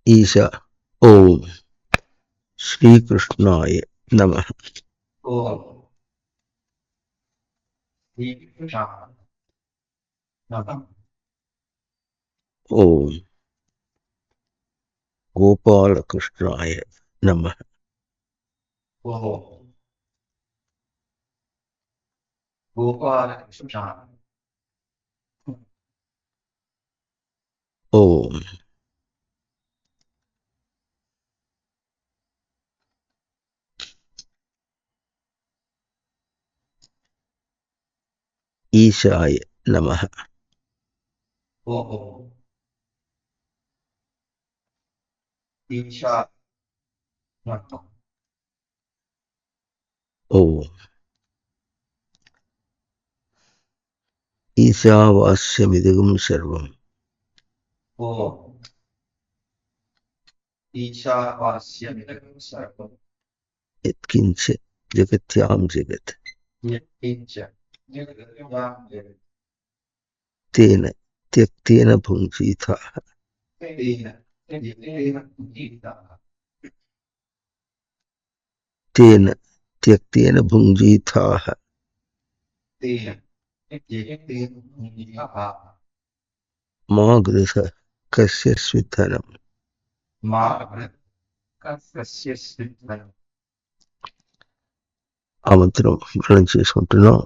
ఈశా. ఓం శ్రీకృష్ణాయ నమః. ఓం శ్రీకృష్ణాయ నమః. ఓం గోపాలకృష్ణాయ నమః. ఓం గోపాలకృష్ణాయ. ఓం ఈశాయ నమః. ఓం ఈశాయ నమః. ఓం ఈశావాస్యమిదగం సర్వం ఓం ఈశావాస్యమిదగం సర్వం యత్కించ జగత్యాం జగత్ యత్కించ జగత్యాం జగత్ తేన త్యక్తేన భుంజీతాః తేన త్యక్తేన భుంజీతాః. తేన త్యక్తేన భుంజీతాః తేన త్యక్తేన భుంజీతాః. మా గృహ కస్యస్విధనం. మా కస్య సిద్ధనం. ఆ మంత్రం మనం చేసుకుంటున్నాం.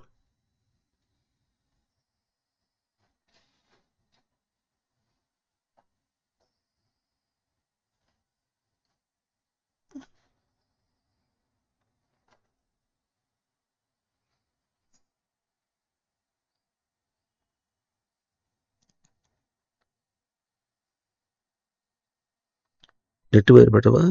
నెట్ వేరు పెట్టవా?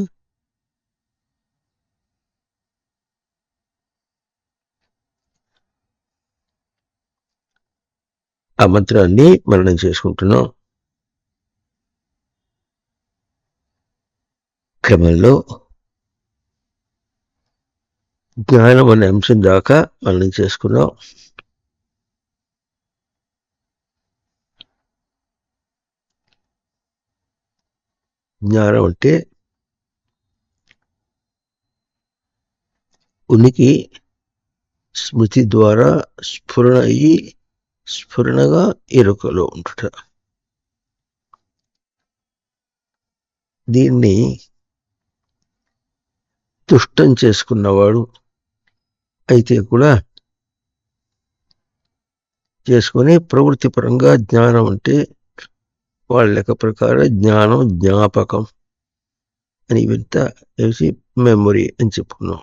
ఆ మంత్రాన్ని మననం చేసుకుంటున్నాం. క్రమంలో జ్ఞానం అనే అంశం దాకా మననం చేసుకున్నాం. జ్ఞానం అంటే ఉనికి స్మృతి ద్వారా స్ఫురణ అయ్యి స్ఫురణగా ఎరుకలో ఉంటుట. దీన్ని తుష్టం చేసుకున్నవాడు అయితే కూడా చేసుకొని ప్రవృత్తి పరంగా జ్ఞానం అంటే వాళ్ళ లెక్క ప్రకారం జ్ఞానం జ్ఞాపకం అని ఇంత వేసి మెమొరీ అని చెప్పుకున్నాం.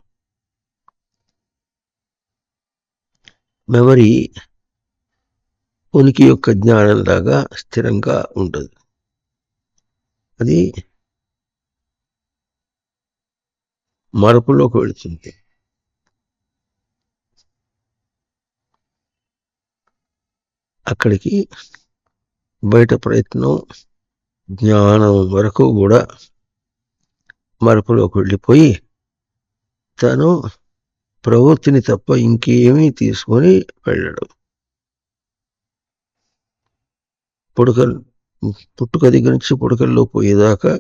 మెమరీ ఉనికి యొక్క జ్ఞానంలాగా స్థిరంగా ఉండదు. అది మరపులోకి వెళుతుంది. అక్కడికి బయట ప్రయత్నం జ్ఞానం వరకు కూడా మరపులోకి వెళ్ళిపోయి తను ప్రవృత్తిని తప్ప ఇంకేమీ తీసుకొని వెళ్ళడం. పుట్టుక దగ్గర నుంచి పుడకల్లో పోయేదాకా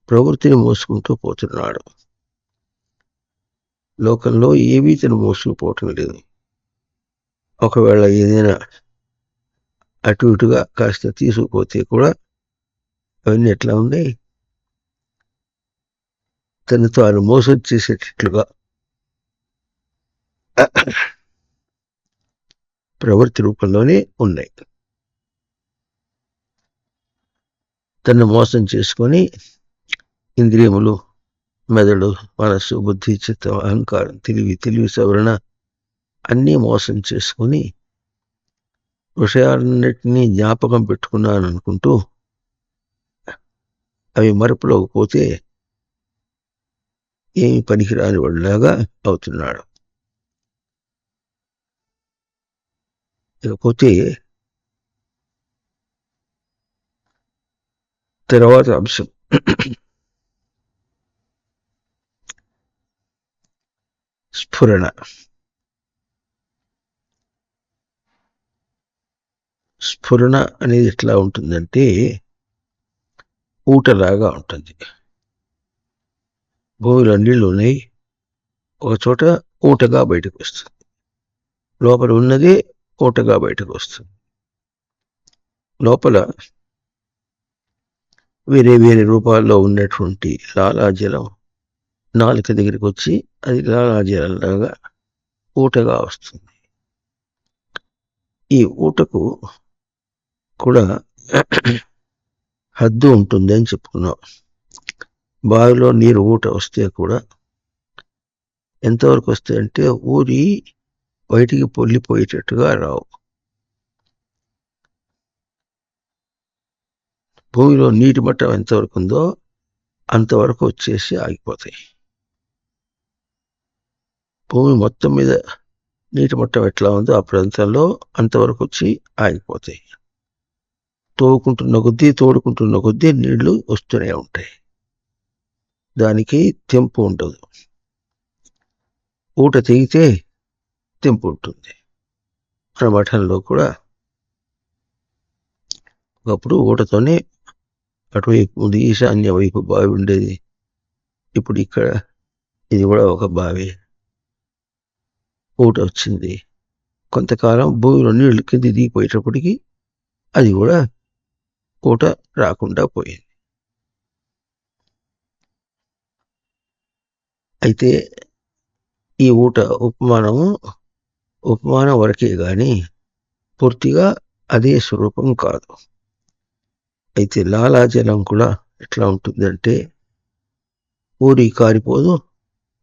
ప్రవృత్తిని మోసుకుంటూ పోతున్నాడు. లోకంలో ఏమీ తను మోసుకుపోవటం లేదు. ఒకవేళ ఏదైనా అటు ఇటుగా కాస్త తీసుకుపోతే కూడా అవన్నీ ఎట్లా ఉన్నాయి, తను తాను మోసం చేసేటట్లుగా ప్రవృత్తి రూపంలోనే ఉన్నాయి. తను మోసం చేసుకొని ఇంద్రియములు, మెదడు, మనస్సు, బుద్ధి, చిత్తం, అహంకారం, తెలివి సవరణ అన్నీ మోసం చేసుకొని విషయాలన్నిటినీ జ్ఞాపకం పెట్టుకున్నాను అనుకుంటూ అవి మరపులోకి పోతే ఏమి పనికిరాని వాళ్ళలాగా అవుతున్నాడు. ఇకపోతే తర్వాత అంశం స్ఫురణ. స్ఫురణ అనేది ఎట్లా ఉంటుందంటే ఊటలాగా ఉంటుంది. భూమిలో నీళ్లు ఉన్నాయి, ఒక చోట ఊటగా బయటకు వస్తుంది. లోపల ఉన్నది ఊటగా బయటకు వస్తుంది. లోపల వేరే వేరే రూపాల్లో ఉన్నటువంటి లాలాజలం నాలుక దగ్గరికి వచ్చి అది లాలాజలంలాగా ఊటగా వస్తుంది. ఈ ఊటకు కూడా హద్దు ఉంటుంది అని చెప్పుకున్నాం. బావిలో నీరు ఊట వస్తే కూడా ఎంతవరకు వస్తాయి అంటే ఊరి బయటికి పొల్లిపోయేటట్టుగా రావు. భూమిలో నీటి మట్టం ఎంతవరకు ఉందో అంతవరకు వచ్చేసి ఆగిపోతాయి. భూమి మొత్తం మీద నీటి మట్టం ఎట్లా ఉందో ఆ ప్రాంతాల్లో అంతవరకు వచ్చి ఆగిపోతాయి. తోడుకుంటున్న కొద్దీ నీళ్లు వస్తూనే ఉంటాయి. దానికి తెంపు ఉండదు. ఊట తెగితే తెంపు ఉంటుంది. మన మఠంలో కూడా ఒకప్పుడు ఊటతోనే అటువైపు ఈశాన్య వైపు బావి ఉండేది. ఇప్పుడు ఇక్కడ ఇది కూడా ఒక బావి. ఊట వచ్చింది. కొంతకాలం భూమిలో నీళ్లు కింది దిగిపోయేటప్పటికి అది కూడా ఊట రాకుండా పోయింది. అయితే ఈ ఊట ఉపమానం వరకే గాని పూర్తిగా అదే స్వరూపం కాదు. అయితే లాలాజలం కూడా ఎట్లా ఉంటుందంటే ఊరి కారిపోదు,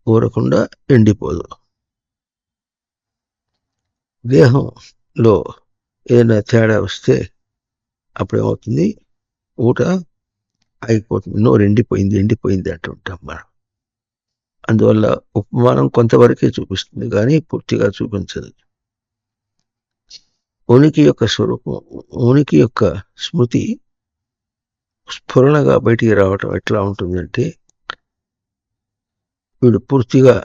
ఊరకుండా ఎండిపోదు. దేహంలో ఏదైనా తేడా వస్తే అప్పుడేమవుతుంది, ఊట ఆగిపోతుంది. నోరు ఎండిపోయింది అంటుంటాం మనం. అందువల్ల ఉపమానం కొంతవరకే చూపిస్తుంది కానీ పూర్తిగా చూపించదు. ఉనికి యొక్క స్వరూపం, ఉనికి యొక్క స్మృతి స్ఫురణగా బయటికి రావటం ఎట్లా ఉంటుందంటే వీడు పూర్తిగా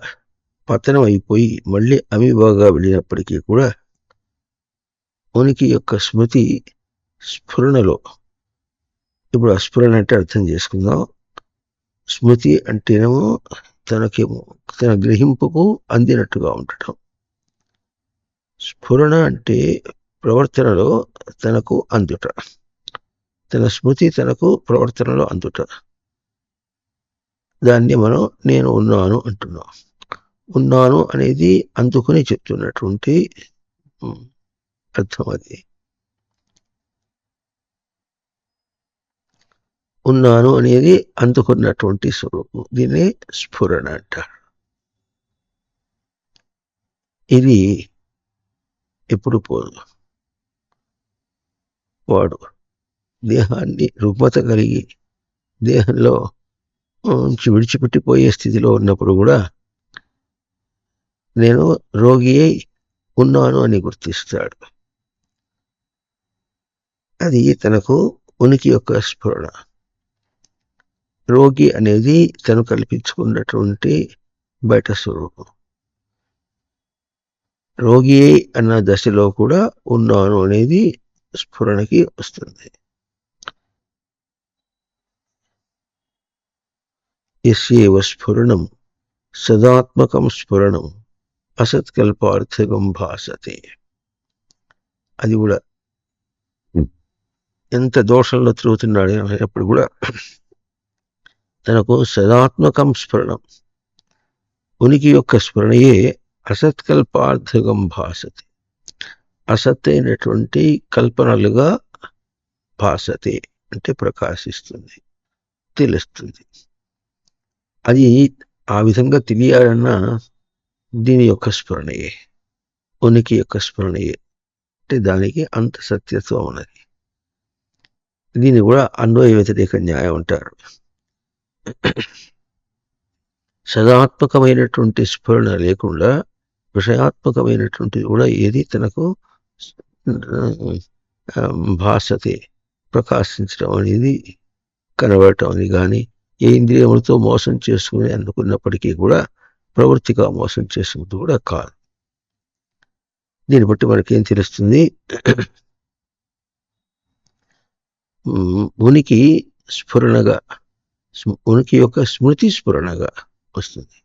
పతనం అయిపోయి మళ్ళీ అమీబాగా వెళ్ళినప్పటికీ కూడా ఉనికి యొక్క స్మృతి స్ఫురణలో, ఇప్పుడు ఆ స్ఫురణ అంటే అర్థం చేసుకుందాం. స్మృతి అంటేనేమో తన గ్రహింపుకు అందినట్టుగా ఉండటం. స్ఫురణ అంటే ప్రవర్తనలో తనకు అందుట, తన స్మృతి తనకు ప్రవర్తనలో అందుట. దాన్ని మనం నేను ఉన్నాను అంటున్నాం. ఉన్నాను అనేది అందుకుని చెప్తున్నటువంటి అర్థం అది. ఉన్నాను అనేది అందుకున్నటువంటి స్వరూపం. దీన్ని స్ఫురణ అంటారు. ఇది ఎప్పుడు పోదు. వాడు దేహాన్ని రుగ్మత కలిగి దేహంలో విడిచిపెట్టిపోయే స్థితిలో ఉన్నప్పుడు కూడా నేను రోగి అయి ఉన్నాను అని గుర్తిస్తాడు. అది తనకు ఉనికి యొక్క స్ఫురణ. రోగి అనేది తను కల్పించుకున్నటువంటి బయట స్వరూపం. రోగి అన్న దశలో కూడా ఉన్నాను అనేది స్ఫురణకి వస్తుంది. యస్యేవ స్ఫురణం సదాత్మకం స్ఫురణం అసత్కల్పార్థకం భాసతే. అది కూడా ఎంత దోషంలో తిరుగుతున్నాడు అప్పుడు కూడా తనకు సదాత్మకం స్ఫురణం, ఉనికి యొక్క స్ఫురణయే అసత్కల్పార్థకం భాసతే, అసత్తైనటువంటి కల్పనలుగా భాసతే అంటే ప్రకాశిస్తుంది, తెలుస్తుంది. అది ఆ విధంగా తెలియాలన్నా దీని యొక్క స్ఫురణయే, ఉనికి యొక్క స్ఫురణయే. అంటే దానికి అంత సత్యత్వం ఉన్నది. దీన్ని కూడా అన్వయ వ్యతిరేక న్యాయం అంటారు. సదాత్మకమైనటువంటి స్ఫురణ లేకుండా విషయాత్మకమైనటువంటి కూడా ఏది తనకు భాసతే ప్రకాశించడం అనేది, కనబడటం అని కానీ ఏ ఇంద్రియములతో మోసం చేసుకుని అనుకున్నప్పటికీ కూడా ప్రవృత్తిగా మోసం చేసుకుంటూ కూడా కాదు. దీన్ని బట్టి మనకేం తెలుస్తుంది, ఉనికి స్ఫురణగా, ఉనికి యొక్క స్మృతి స్ఫురణగా వస్తుంది.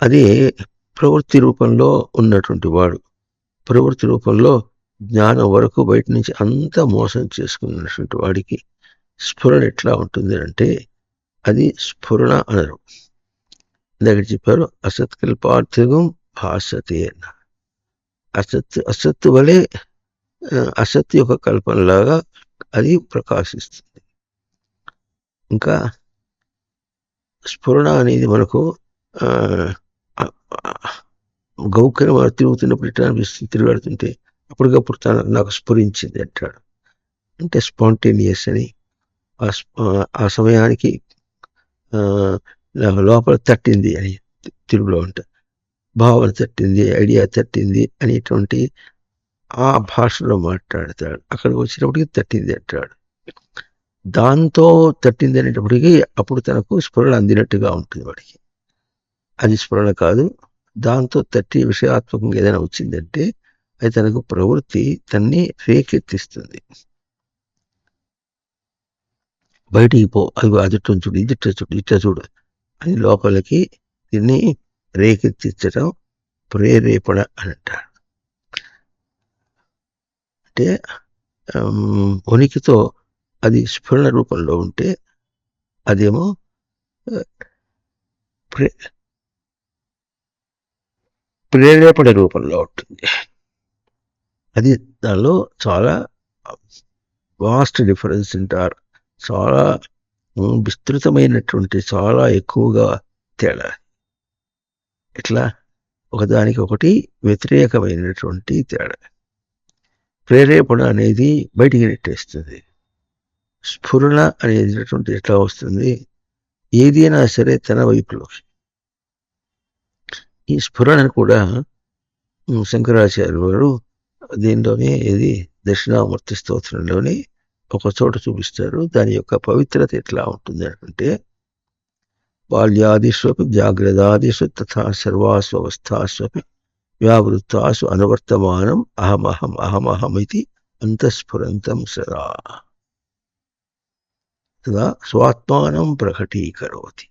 అదే ప్రవృత్తి రూపంలో ఉన్నటువంటి వాడు, ప్రవృత్తి రూపంలో జ్ఞానం వరకు బయట నుంచి అంతా మోసం చేసుకున్నటువంటి వాడికి స్ఫురణ ఎట్లా ఉంటుంది అంటే అది స్ఫురణ అనరు. ఇందాక చెప్పారు అసత్కల్పార్థకం భాసతే అన్న. అసత్తు వలె అసత్తు యొక్క కల్పనలాగా అది ప్రకాశిస్తుంది. ఇంకా స్ఫురణ అనేది మనకు గౌకరం తిరుగుతున్నప్పుడు ఇట్లా అనిపిస్తుంది, తిరుగాడుతుంటే అప్పటికప్పుడు నాకు స్ఫురించింది అంటాడు. అంటే స్పాంటేనియస్ అని ఆ సమయానికి నాకు లోపల తట్టింది అని తెలుగులో ఉంటుంది. భావన తట్టింది, ఐడియా తట్టింది అనేటువంటి ఆ భాషలో మాట్లాడతాడు. అక్కడికి వచ్చినప్పటికీ తట్టింది అంటాడు. దాంతో తట్టింది అనేటప్పటికీ అప్పుడు తనకు స్ఫురణ అందినట్టుగా ఉంటుంది వాడికి. అది స్ఫురణ కాదు. దాంతో తట్టి విషయాత్మకంగా ఏదైనా వచ్చిందంటే అది తనకు ప్రవృత్తి తన్ని రేకెత్తిస్తుంది. బయటికి పో, అది అదిట్టం చూడు, ఇదిట్ట చూడు, ఇట్ట చూడు అని లోపలికి దీన్ని రేకెత్తించడం ప్రేరేపణ అని అంటారు. అంటే ఉనికితో అది స్ఫురణ రూపంలో ఉంటే అదేమో ప్రేరేపణ రూపంలో ఉంటుంది. అది దానిలో చాలా వాస్ట్ డిఫరెన్స్ అంటారు. చాలా విస్తృతమైనటువంటి, చాలా ఎక్కువగా తేడా. ఇట్లా ఒకదానికి ఒకటి వ్యతిరేకమైనటువంటి తేడా. ప్రేరేపణ అనేది బయటికి నెట్టేస్తుంది. స్ఫురణ అనేటటువంటి ఎట్లా వస్తుంది, ఏదైనా సరే తన వైపులోకి. ఈ స్ఫురణను కూడా శంకరాచార్య వారు దీనిలోనే ఇది దక్షిణామూర్తి స్తోత్రంలోనే ఒక చోట చూపిస్తారు. దాని యొక్క పవిత్రత ఎట్లా ఉంటుంది అంటే బాల్యాదిష్వపి జాగ్రత్తాదిషు తథా సర్వాసు అవస్థాస్వపి వ్యావృత్తాసు అనువర్తమానం అహమహం అహమహమితి అంతఃస్ఫురంతం సదా తదా స్వాత్మానం ప్రకటీకరోతి.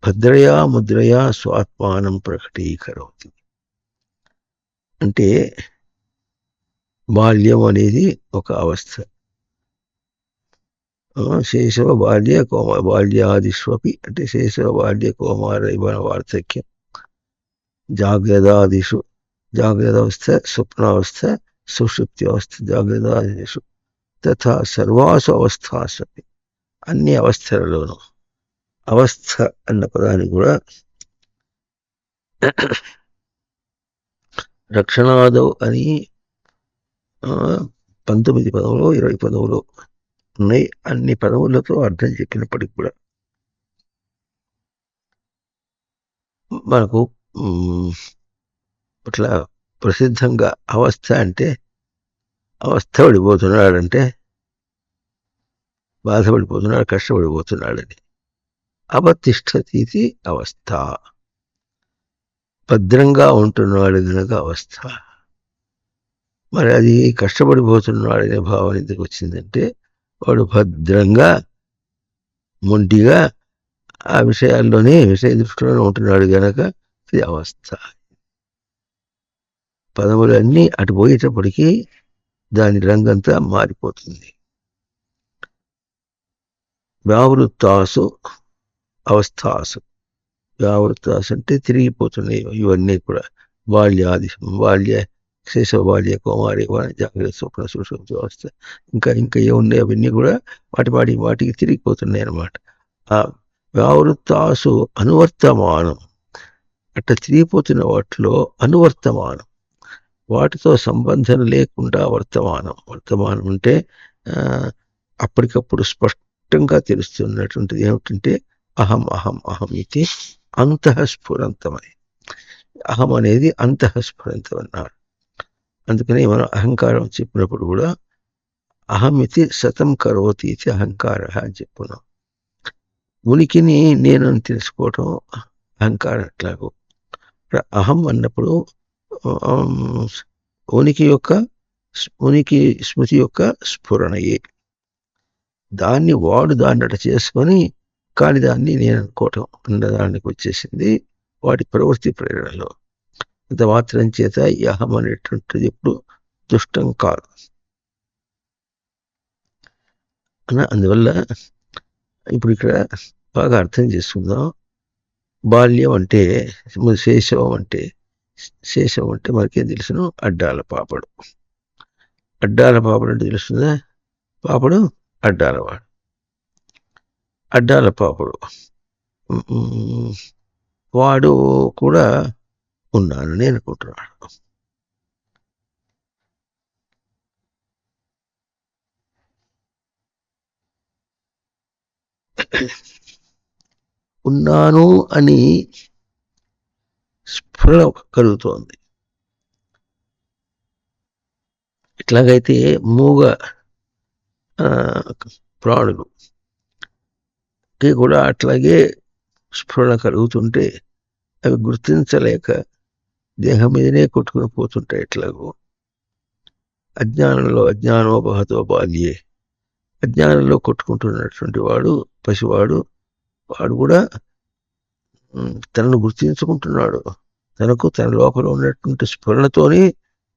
భద్రయా ముద్రయా స్వాత్మానం ప్రకటీకరోతి. అంటే బాల్యం అనేది ఒక అవస్థ. శేషవ బాల్య బాల్యాదిష్వపి అంటే శేషవ బాల్య కౌమార ఇవన వార్ధక్యం. జాగ్రత్తాదిషు జాగ్రత్తావస్థ, స్వప్నావస్థ, సుషుప్తి అవస్థ, జాగ్రత్తాదిషు తథా సర్వాసు అవస్థాసు అన్ని అవస్థలలోనూ. అవస్థ అన్న పదాన్ని కూడా రక్షణాదౌ అని 19 పదములు 20 పదములు ఉన్నాయి. అన్ని పదములతో అర్థం చెప్పినప్పటికి కూడా మనకు ఇట్లా ప్రసిద్ధంగా అవస్థ అంటే అవస్థ పడిపోతున్నాడంటే బాధపడిపోతున్నాడు, కష్టపడిపోతున్నాడని. అవతిష్ఠతి అవస్థ, భద్రంగా ఉంటున్నాడు కనుక అవస్థ. మరి అది కష్టపడిపోతున్నాడనే భావన ఎందుకు వచ్చిందంటే వాడు భద్రంగా మొండిగా ఆ విషయాల్లోనే విషయ దృష్టిలోనే ఉంటున్నాడు కనుక అది అవస్థ. పదములన్నీ అటు పోయేటప్పటికీ దాని రంగంతా మారిపోతుంది. వ్యావృత్తాసు అవస్థాసు. వ్యావృత్తాసు అంటే తిరిగిపోతున్నాయి ఇవన్నీ కూడా. బాల్య శేషవ బాల్య కౌమారి జాగ్రత్త స్వప్న సుషుప్తి అవస్థ ఇంకా ఏమున్నాయి అవన్నీ కూడా వాటికి తిరిగిపోతున్నాయి అన్నమాట. ఆ వ్యావృత్తాసు అనువర్తమానం. అట్లా తిరిగిపోతున్న వాటిలో అనువర్తమానం, వాటితో సంబంధం లేకుండా వర్తమానం. వర్తమానం అంటే అప్పటికప్పుడు స్పష్టంగా తెలుస్తున్నటువంటిది ఏమిటంటే అహం అహం అహం ఇది అంతఃస్ఫురంతమని. అహం అనేది అంతఃస్ఫురంతం అన్నారు. అందుకని మనం అహంకారం చెప్పినప్పుడు కూడా అహం ఇది సతం కరోతి ఇది అహంకార అని చెప్పున్నాం. ఉనికిని నేను తెలుసుకోవటం అహంకారం. ఎట్లాగో అహం అన్నప్పుడు ఉనికి స్మృతి యొక్క స్ఫురణయే. దాన్ని వాడు దాన్ని అట చేసుకొని కాని దాన్ని నేను అనుకోవటం అన్న దానికి వచ్చేసింది వాడి ప్రవృత్తి ప్రేరణలో. అంత మాత్రం చేత ఈ అహం అనేటువంటిది ఎప్పుడు దుష్టం కాదు. అందువల్ల ఇప్పుడు ఇక్కడ బాగా అర్థం చేసుకుందాం. బాల్యం అంటే శేషవం అంటే మనకేం తెలుసును? అడ్డాల పాపడు. అడ్డాల పాపడు అంటే తెలుస్తుందా? పాపడు అడ్డాలవాడు. అడ్డాల పాపడు వాడు కూడా ఉన్నానని అనుకుంటున్నాడు. ఉన్నాను అని స్ఫురణ కలుగుతోంది. ఇట్లాగైతే మూగ ప్రాణులు కూడా అట్లాగే స్ఫురణ కలుగుతుంటే అవి గుర్తించలేక దేహం మీదనే కొట్టుకుని పోతుంటాయి. ఎట్లాగో అజ్ఞానోపహతో బాల్యే, అజ్ఞానంలో కొట్టుకుంటున్నటువంటి వాడు పసివాడు కూడా తనను గుర్తించుకుంటున్నాడు. తనకు తన లోపల ఉన్నటువంటి స్ఫురణతోనే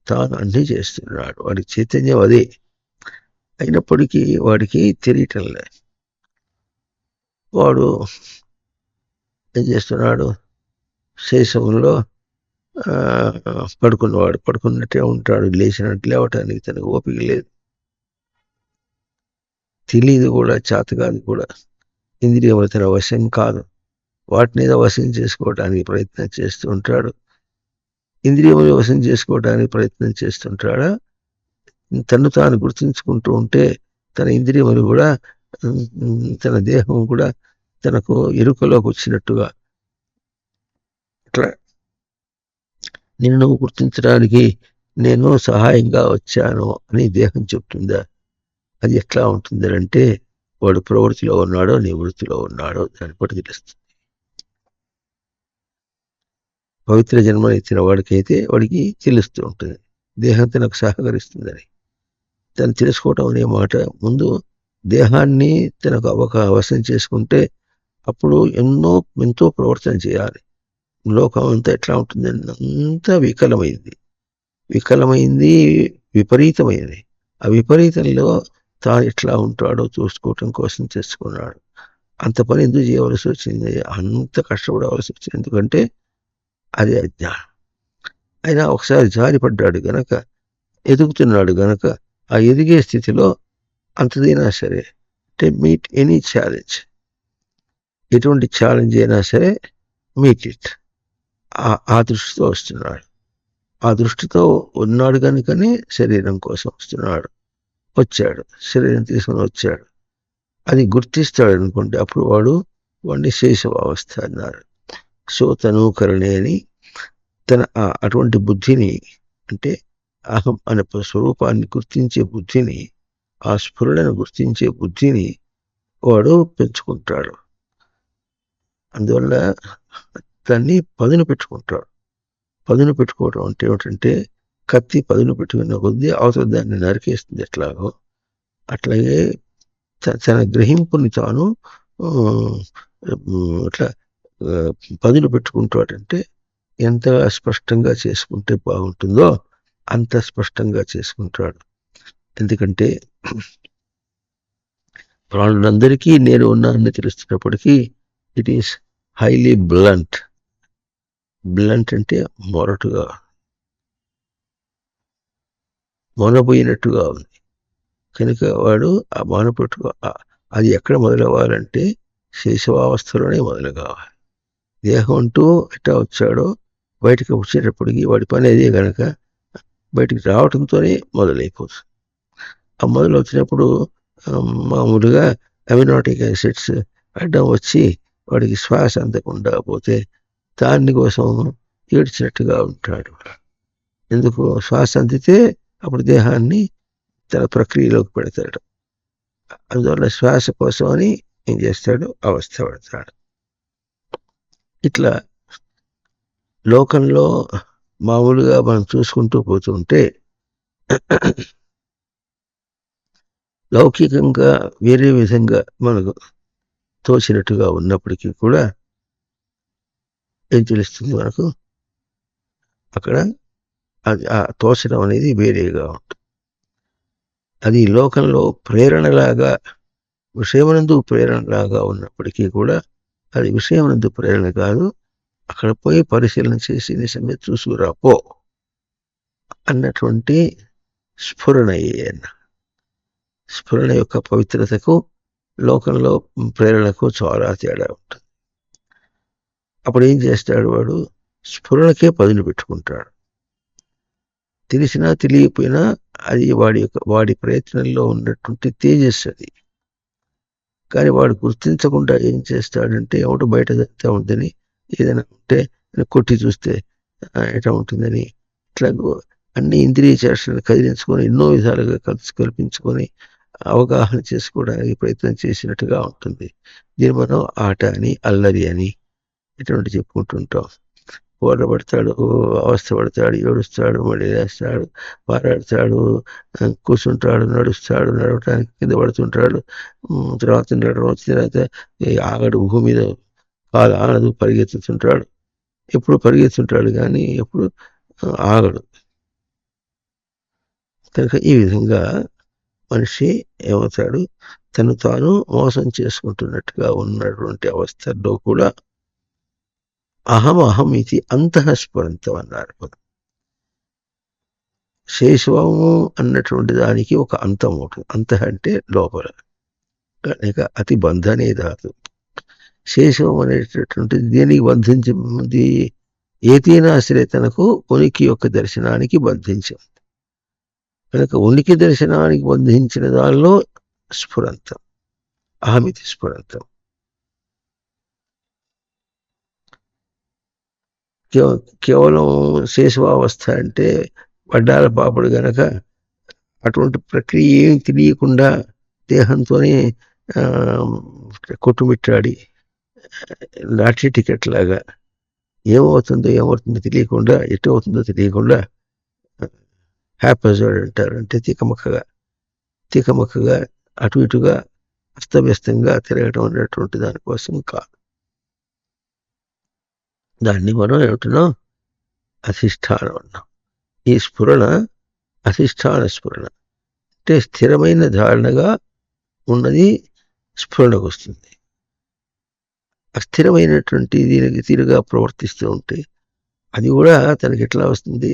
తాను అన్నీ చేస్తున్నాడు. వాడి చైతన్యం అదే అయినప్పటికీ వాడికి తెలియటంలే. వాడు ఏం చేస్తున్నాడు? శేషంలో పడుకున్నట్టే ఉంటాడు. లేచినట్టు లేవటానికి తనకు ఓపిక లేదు, తెలియదు కూడా, చేతకాదు కూడా. ఇంద్రియములు తన వశం కాదు. వాటిని వశం చేసుకోవడానికి ప్రయత్నం చేస్తూ ఉంటాడు. ఇంద్రియములు వశం చేసుకోవడానికి ప్రయత్నం చేస్తుంటాడా? తను తాను గుర్తించుకుంటూ ఉంటే తన ఇంద్రియములు కూడా, తన దేహం కూడా తనకు ఎరుకలోకి వచ్చినట్టుగా, ఇట్లా నిన్ను నువ్వు గుర్తించడానికి నేను సహాయంగా వచ్చాను అని దేహం చెప్తుందా? అది ఎట్లా ఉంటుంది అంటే వాడు ప్రవృత్తిలో ఉన్నాడో నివృత్తిలో ఉన్నాడో దాన్ని బట్టి తెలుస్తుంది. పవిత్ర జన్మ ఇచ్చిన వాడికైతే వాడికి తెలుస్తూ ఉంటుంది దేహం తనకు సహకరిస్తుందని. తను తెలుసుకోవటం అనే మాట ముందు దేహాన్ని తనకు అవకాశం చేసుకుంటే అప్పుడు ఎంతో ప్రవర్తన చేయాలి. లోకం అంతా ఎట్లా ఉంటుంది? అంతా వికలమైంది, విపరీతమైనది. ఆ విపరీతంలో తాను ఎట్లా ఉంటాడో చూసుకోవటం కోసం చేసుకున్నాడు. అంత పని ఎందుకు చేయవలసి వచ్చింది? అంత కష్టపడవలసి వచ్చింది. ఎందుకంటే అది అజ్ఞానం. అయినా ఒకసారి జారిపడ్డాడు గనక, ఎదుగుతున్నాడు గనక, ఆ ఎదిగే స్థితిలో అంతదైనా సరే మీట్ ఎనీ ఛాలెంజ్, ఎటువంటి ఛాలెంజ్ అయినా సరే మీట్ ఇట్, ఆ దృష్టితో వస్తున్నాడు. ఆ దృష్టితో ఉన్నాడు కనుకనే శరీరం కోసం వచ్చాడు. శరీరం తీసుకుని వచ్చాడు. అది గుర్తిస్తాడు అనుకుంటే అప్పుడు వాడిని శేషవావస్థ అన్నారు. శోతనూకరణే అని తన అటువంటి బుద్ధిని, అంటే అహం అనే స్వరూపాన్ని గుర్తించే బుద్ధిని, ఆ స్ఫురణను గుర్తించే బుద్ధిని వాడు పెంచుకుంటాడు. అందువల్ల దాన్ని పదును పెట్టుకుంటాడు. పదును పెట్టుకోవడం అంటే ఏమిటంటే కత్తి పదును పెట్టుకున్న కొద్దీ అవతల దాన్ని నరికేస్తుంది. ఎట్లాగో అట్లాగే తన గ్రహింపుని తాను అట్లా పదును పెట్టుకుంటాడంటే ఎంత స్పష్టంగా చేసుకుంటే బాగుంటుందో అంత స్పష్టంగా చేసుకుంటాడు. ఎందుకంటే ప్రాణులందరికీ నేను ఉన్నానని తెలుస్తున్నప్పటికీ ఇట్ ఈస్ హైలీ బ్లంట్ అంటే మొరటుగా, మొనబోయినట్టుగా ఉంది. కనుక వాడు ఆ మొనపెట్టుగా అది ఎక్కడ మొదలవ్వాలంటే శేషవావస్థలోనే మొదలు కావాలి. దేహం అంటూ ఎట్టా వచ్చాడో బయటకు వచ్చేటప్పటికి వాడి పని అదే కనుక బయటికి రావడంతోనే మొదలైపోతుంది. ఆ మొదలు వచ్చినప్పుడు మామూలుగా అమినోటిక్ యాసిడ్స్ అడ్డం వచ్చి వాడికి శ్వాస అందకుండా పోతే దాని కోసం ఏడ్చినట్టుగా ఉంటాడు. ఎందుకు? శ్వాస అందితే అప్పుడు దేహాన్ని తన ప్రక్రియలోకి పెడతాడు. అందువల్ల శ్వాస కోసం అని ఏం చేస్తాడు? అవస్థ పడతాడు. ఇట్లా లోకంలో మామూలుగా మనం చూసుకుంటూ పోతుంటే లౌకికంగా వేరే విధంగా మనకు తోచినట్టుగా ఉన్నప్పటికీ కూడా ఏం తెలుస్తుంది మనకు? అక్కడ అది ఆ తోచడం అనేది వేరేగా ఉంటుంది. అది లోకంలో ప్రేరణలాగా, విషయమునందు ప్రేరణలాగా ఉన్నప్పటికీ కూడా అది విషయమునందు ప్రేరణ కాదు. అక్కడ పోయి పరిశీలన చేసి నిజంగా చూసుకురాపో అన్నటువంటి స్ఫురణయే. స్ఫురణ యొక్క పవిత్రతకు లోకంలో ప్రేరణకు చాలా తేడా ఉంటుంది. అప్పుడు ఏం చేస్తాడు వాడు? స్ఫురణకే పదును పెట్టుకుంటాడు. తెలిసినా తెలియకపోయినా అది వాడి ప్రయత్నంలో ఉన్నటువంటి తేజస్సు అది. కానీ వాడు గుర్తించకుండా ఏం చేస్తాడంటే ఎవడు బయట జరుగుతూ ఉందని, ఏదైనా ఉంటే కొట్టి చూస్తే ఎట్లా ఉంటుందని, ఇట్లా అన్ని ఇంద్రియ చేష్టలను కదిలించుకొని ఎన్నో విధాలుగా కల్పించుకొని అవగాహన చేసుకోవడానికి ప్రయత్నం చేసినట్టుగా ఉంటుంది. దీన్ని మనం ఆట అని, అల్లరి అని ఇటువంటి చెప్పుకుంటుంటాం. ఓడబడతాడు, అవస్థపడతాడు, ఏడుస్తాడు, మళ్ళీ లేస్తాడు, పారాడతాడు, కూర్చుంటాడు, నడుస్తాడు, నడవటానికి కింద పడుతుంటాడు, తర్వాత నడవడం వచ్చిన తర్వాత ఆగడు, భూమి మీద కాలు ఆగదు, పరిగెత్తుతుంటాడు. ఎప్పుడు పరిగెత్తుంటాడు కానీ ఎప్పుడు ఆగడు. కనుక ఈ విధంగా మనిషి ఏమవుతాడు? తను తాను మోసం చేసుకుంటున్నట్టుగా ఉన్నటువంటి అవస్థల్లో కూడా అహం ఇది అంతఃస్ఫురంతం అన్నారు. శేషవము అన్నటువంటి దానికి ఒక అంతం ఉంటుంది. అంతః అంటే లోపల, కనుక అతి బంధనే ధాతు. శేషవం అనేటటువంటిది దేనికి బంధించింది? ఏతీనాశ్రయతనకు ఉనికి యొక్క దర్శనానికి బంధించింది. కనుక ఉనికి దర్శనానికి బంధించిన దానిలో స్ఫురంతం, అహమితి స్ఫురంతం. కేవలం శేషవావస్థ అంటే వడ్డాల పాపడు గనక అటువంటి ప్రక్రియ ఏం తెలియకుండా దేహంతోనే కొట్టుమిట్టాడి లాటరీ టికెట్ లాగా ఏమవుతుందో తెలియకుండా, ఎటు అవుతుందో తెలియకుండా హ్యాపజర్డ్ అంటారు. అంటే తికమక్కగా అటు ఇటుగా అస్తవ్యస్తంగా తిరగటం అనేటువంటి దానికోసం కాదు. దాన్ని మనం ఏమిటన్నాం? అధిష్టానం అన్నాం. ఈ స్ఫురణ అధిష్టాన స్ఫురణ అంటే స్థిరమైన ధారణగా ఉన్నది స్ఫురణకు వస్తుంది. అస్థిరమైనటువంటి దీనికి తీరుగా ప్రవర్తిస్తూ ఉంటే అది కూడా తనకి ఎట్లా వస్తుంది?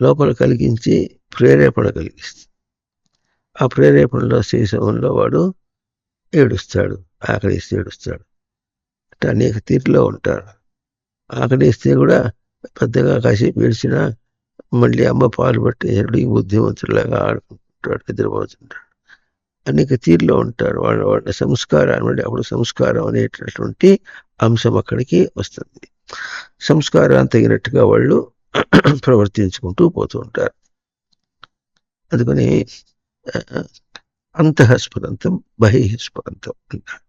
లోపల కలిగించి ప్రేరేపణ కలిగిస్తుంది. ఆ ప్రేరేపణలో శేషంలో వాడు ఏడుస్తాడు, ఆకలిస్తే ఏడుస్తాడు. అంటే అనేక తీరులో ఉంటారు. ఆకలిస్తే కూడా పెద్దగా కాసేపు ఏడ్చినా మళ్ళీ అమ్మ పాలు పట్టేసరికి బుద్ధిమంతుడిలాగా ఆడుకుంటుంటాడు, నిద్రపోతుంటాడు. అనేక తీరులో ఉంటారు. వాళ్ళ సంస్కారాన్ని బట్టి అప్పుడు సంస్కారం అనేటటువంటి అంశం అక్కడికి వస్తుంది. సంస్కారాన్ని తగినట్టుగా వాళ్ళు ప్రవర్తించుకుంటూ పోతూ ఉంటారు. అందుకని అంతఃస్ఫురంతం బహిఃస్ఫురంతం అంటారు.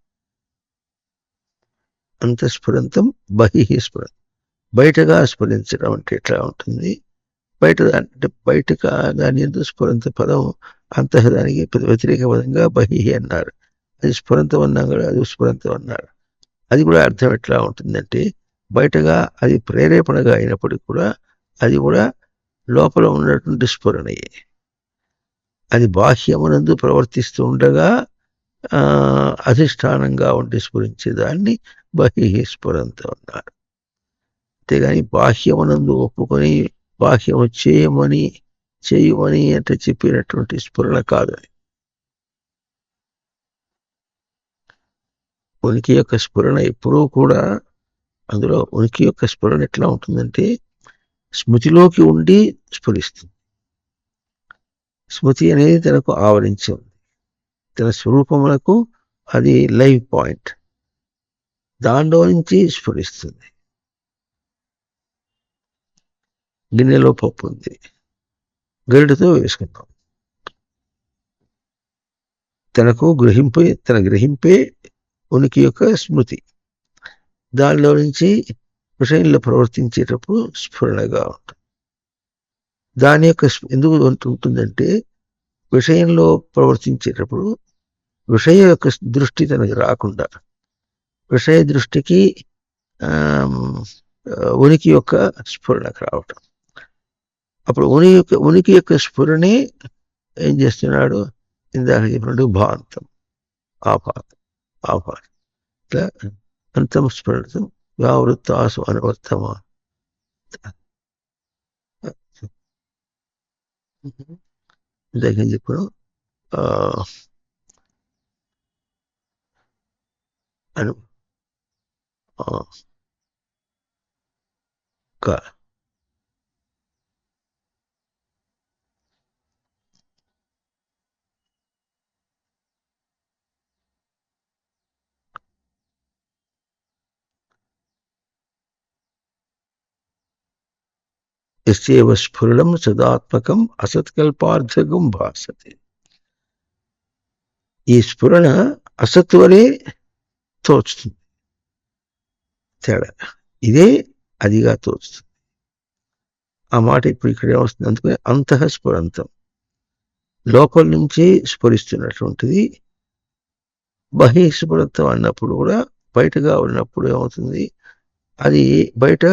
అంతఃస్ఫురంతం బహిఃస్ఫురంతం. బయటగా స్ఫురించడం అంటే ఎట్లా ఉంటుంది? బయటగా దాని ఎందుకు స్ఫురంత పదం అంతః దానికి వ్యతిరేక పదంగా బహి అన్నారు. అది స్ఫురంతం అన్నా కూడా అది స్ఫురంతం అన్నారు. అది కూడా అర్థం ఎట్లా ఉంటుందంటే బయటగా అది ప్రేరేపణగా అయినప్పటికీ కూడా అది కూడా లోపల ఉన్నటువంటి స్ఫురణయే. అది బాహ్యమునందు ప్రవర్తిస్తూ ఉండగా అధిష్టానంగా ఉండి స్ఫురించేదాన్ని బహి స్ఫురంతం అన్నారు. అంతేగాని బాహ్యమునందు ఒప్పుకొని బాహ్యము చేయమని అంటే చెప్పినటువంటి స్ఫురణ కాదు. ఉనికి యొక్క స్ఫురణ ఎప్పుడూ కూడా, అందులో ఉనికి యొక్క స్ఫురణ ఎట్లా ఉంటుందంటే స్మృతిలోకి ఉండి స్ఫురిస్తుంది. స్మృతి అనేది తనకు ఆవరించి ఉంది. తన స్వరూపములకు అది లైవ్ పాయింట్. దానిలో నుంచి స్ఫురిస్తుంది. గిన్నెలో పప్పు ఉంది, గరిటతో వేసుకుంటాం. తన గ్రహింపే ఉనికి యొక్క స్మృతి. దానిలో నుంచి విషయంలో ప్రవర్తించేటప్పుడు స్ఫురణగా ఉంటుంది. దాని యొక్క ఎందుకు ఉంటుందంటే విషయంలో ప్రవర్తించేటప్పుడు విషయ యొక్క దృష్టి తనకి రాకుండా విషయ దృష్టికి ఉనికి యొక్క స్ఫురణకు రావటం. అప్పుడు ఉనికి యొక్క స్ఫురణే ఏం చేస్తున్నాడు? ఇందాక చెప్పినట్టు భాంతం, ఆపాతం ఇట్లా అంతం స్ఫురణం వ్యావృత్తాసు అనువర్తమా. ఇందాక చెప్పాను అను యస్యేవ స్ఫురణం సదాత్మకం అసత్కల్పార్థకం భాసతే. ఈ స్ఫురణ అసత్ వలె తోచుతుంది, తేడా ఇదే అదిగా తోచుతుంది. ఆ మాట ఇప్పుడు ఇక్కడ ఏమొస్తుంది? అందుకని అంతఃస్ఫురంతం, లోపల నుంచి స్ఫురిస్తున్నటువంటిది. బహిస్ఫురంతం అన్నప్పుడు కూడా బయటగా ఉన్నప్పుడు ఏమవుతుంది? అది బయట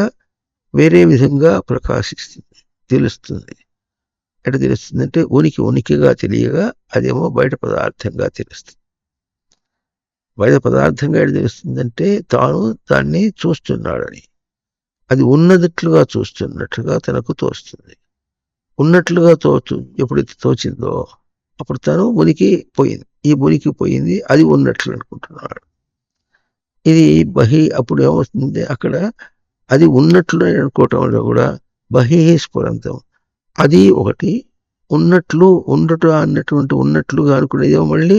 వేరే విధంగా ప్రకాశిస్తుంది, తెలుస్తుంది. ఎట్లా తెలుస్తుంది అంటే ఉనికిగా తెలియగా అదేమో బయట పదార్థంగా తెలుస్తుంది. బయట పదార్థంగా ఎట్లా తెలుస్తుందంటే తాను దాన్ని చూస్తున్నాడని, అది ఉన్నదట్లుగా చూస్తున్నట్లుగా తనకు తోస్తుంది. ఉన్నట్లుగా ఎప్పుడైతే తోచిందో అప్పుడు తను ఉనికి పోయింది. ఈ ఉనికి పోయింది, అది ఉన్నట్లు అనుకుంటున్నాడు. ఇది అప్పుడు ఏమవుతుంది? అక్కడ అది ఉన్నట్లు అనుకోవటంలో కూడా బహిస్ఫురంతం, అది ఒకటి. ఉండటం అన్నటువంటి ఉన్నట్లుగా అనుకునేదేమో మళ్ళీ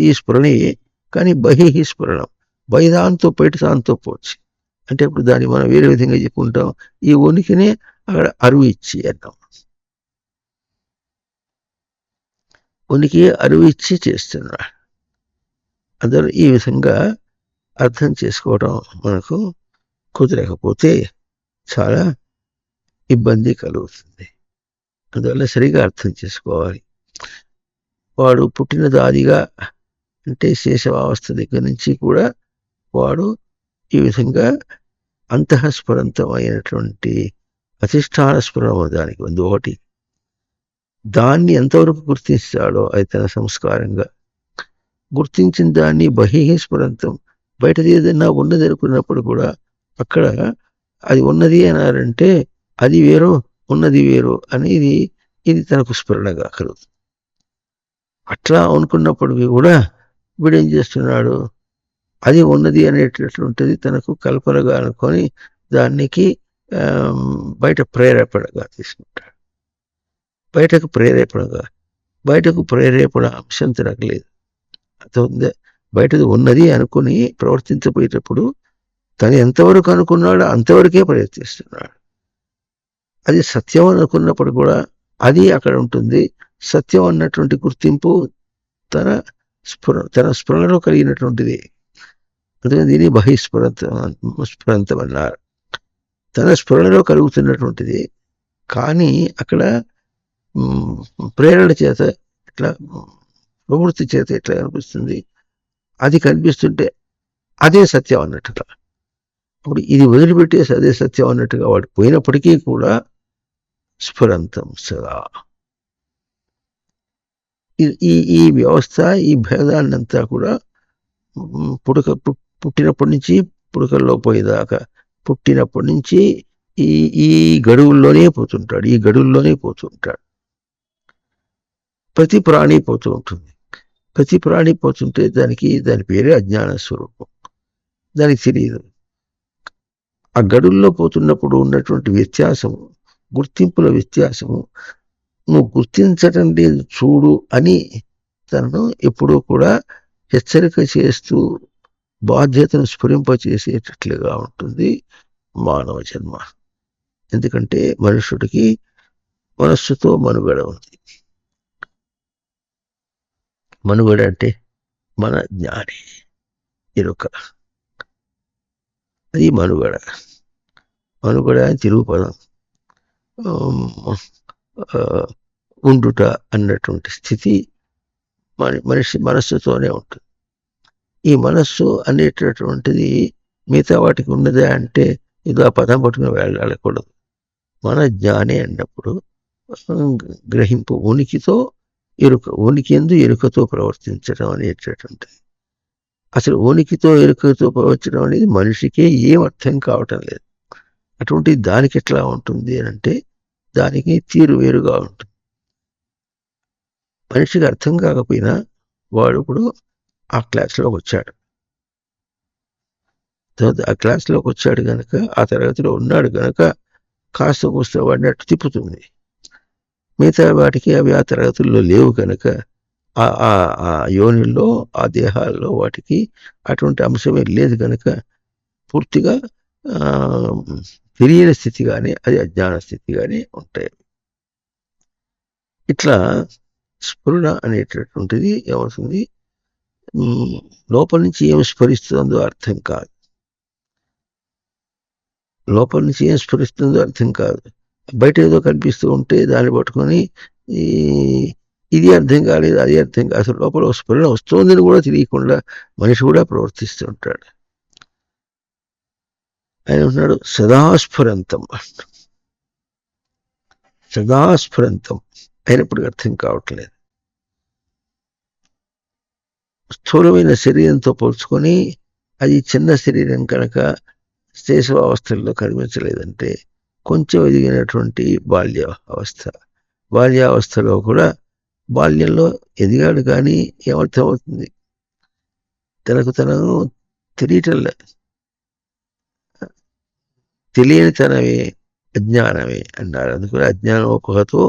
ఈ స్ఫురణయే, కానీ బహిస్ఫురణం బయదాంతో బయట దాంతో పోవచ్చు. అంటే ఇప్పుడు దాన్ని మనం వేరే విధంగా చెప్పుకుంటాం, ఈ ఉనికినే అక్కడ అరువు ఇచ్చి అన్నాం. ఉనికి అరువు ఇచ్చి చేస్తున్నాడు. అందరూ ఈ విధంగా అర్థం చేసుకోవడం మనకు కుదరకపోతే చాలా ఇబ్బంది కలుగుతుంది. అందువల్ల సరిగా అర్థం చేసుకోవాలి. వాడు పుట్టిన దాదిగా అంటే శేషవావస్థ దగ్గర నుంచి కూడా వాడు ఈ విధంగా అంతఃస్ఫురంతమైనటువంటి అధిష్టాన స్ఫురణం దానికి ఉంది ఒకటి. దాన్ని ఎంతవరకు గుర్తిస్తాడో అది తన సంస్కారంగా గుర్తించిన దాన్ని బహిస్ఫురంతం, బయటది ఏదైనా ఉన్నది అనుకున్నప్పుడు కూడా అక్కడ అది ఉన్నది అన్నారంటే అది వేరు ఉన్నది వేరు అనేది ఇది తనకు స్ఫురణగా కలుగుతుంది. అట్లా అనుకున్నప్పటికీ కూడా వీడేం చేస్తున్నాడు? అది ఉన్నది అనేటటువంటిది తనకు కల్పనగా అనుకొని దానికి బయట ప్రేరేపణగా తీసుకుంటాడు. బయటకు ప్రేరేపణ అంశం తిరగలేదు. అర్థమైందే? బయటది ఉన్నది అనుకుని ప్రవర్తించబోయేటప్పుడు తను ఎంతవరకు అనుకున్నాడో అంతవరకే ప్రయత్నిస్తున్నాడు. అది సత్యం అనుకున్నప్పుడు కూడా అది అక్కడ ఉంటుంది. సత్యం అన్నటువంటి గుర్తింపు తన స్ఫురణలో కలిగినటువంటిది. అందుకని దీన్ని స్ఫురంతం అన్నారు. తన స్ఫురణలో కలుగుతున్నటువంటిది, కానీ అక్కడ ప్రేరణ చేత ఇట్లా ప్రవృత్తి చేత ఎట్లా కనిపిస్తుంది? అది కనిపిస్తుంటే అదే సత్యం అన్నట్టుగా. అప్పుడు ఇది వదిలిపెట్టేసి అదే సత్యం అన్నట్టుగా వాడు పోయినప్పటికీ కూడా స్ఫురంతం సదా. ఈ వ్యవస్థ, ఈ భేదాన్నంతా కూడా పుట్టినప్పటి నుంచి పుడకల్లో పోయేదాకా, పుట్టినప్పటి నుంచి ఈ గడువుల్లోనే పోతుంటాడు. ప్రతి ప్రాణి పోతూ ఉంటుంది. ప్రతి ప్రాణి పోతుంటే దాని పేరే అజ్ఞాన స్వరూపం. దానికి తెలియదు. ఆ గడుల్లో పోతున్నప్పుడు ఉన్నటువంటి వ్యత్యాసము, గుర్తింపుల వ్యత్యాసము, నువ్వు గుర్తించటం లేదు చూడు అని తనను ఎప్పుడూ కూడా హెచ్చరిక చేస్తూ బాధ్యతను స్ఫురింపచేసేటట్లుగా ఉంటుంది మానవ జన్మ. ఎందుకంటే మనుషుడికి మనస్సుతో మనుగడ ఉంది. మనుగడ అంటే మన జ్ఞాని ఎరుక, అది మనుగడ అని తెలుగు పదం. ఉండుట అన్నటువంటి స్థితి మనిషి మనస్సుతోనే ఉంటుంది. ఈ మనస్సు అనేటటువంటిది మిగతా వాటికి ఉన్నదే అంటే ఇది ఆ పదం పట్టుకుని వెళ్ళకూడదు. మన జ్ఞాని అన్నప్పుడు గ్రహింపు ఉనికితో ఉనికి ఎందు ఎరుకతో ప్రవర్తించడం అనేటటువంటిది. అసలు ఉనికితో ఎరుకతో ప్రవర్తించడం అనేది మనిషికే ఏం అర్థం కావటం లేదు. అటువంటి దానికి ఎట్లా ఉంటుంది అని అంటే దానికి తీరు వేరుగా ఉంటుంది. మనిషికి అర్థం కాకపోయినా వాడు ఇప్పుడు ఆ క్లాస్లోకి వచ్చాడు. ఆ క్లాస్లోకి వచ్చాడు కనుక ఆ తరగతిలో ఉన్నాడు కనుక కాస్త కూస్త వాడిని అట్టు తిప్పుతుంది. మిగతా వాటికి అవి ఆ తరగతుల్లో లేవు కనుక ఆ యోనిల్లో ఆ దేహాల్లో వాటికి అటువంటి అంశమే లేదు కనుక పూర్తిగా తెలియని స్థితి కానీ అది అజ్ఞాన స్థితి కానీ ఉంటాయి. ఇట్లా స్ఫురణ అనేటటువంటిది ఏమవుతుంది, లోపల నుంచి ఏం స్ఫురిస్తుందో అర్థం కాదు. లోపల నుంచి ఏం స్ఫురిస్తుందో అర్థం కాదు. బయట ఏదో కనిపిస్తూ ఉంటే దాన్ని పట్టుకొని ఇది అర్థం కాలేదు, అది అర్థం కాదు. అసలు లోపల స్ఫురణ వస్తుందని కూడా తెలియకుండా మనిషి కూడా ప్రవర్తిస్తూ ఉంటాడు. ఆయన ఉన్నాడు సదాస్ఫురంతం. సదాస్ఫురంతం అయినప్పుడు అర్థం కావట్లేదు. స్థూలమైన శరీరంతో పోల్చుకొని అది చిన్న శరీరం కనుక శేషవావస్థల్లో కనిపించలేదంటే కొంచెం ఎదిగినటువంటి బాల్యావస్థలో కూడా బాల్యంలో ఎదిగాడు కానీ ఏమర్థమవుతుంది, తనకు తెలియటంలే. తెలియనితనమే అజ్ఞానమే అన్నారు. అందుకని అజ్ఞానోపహతో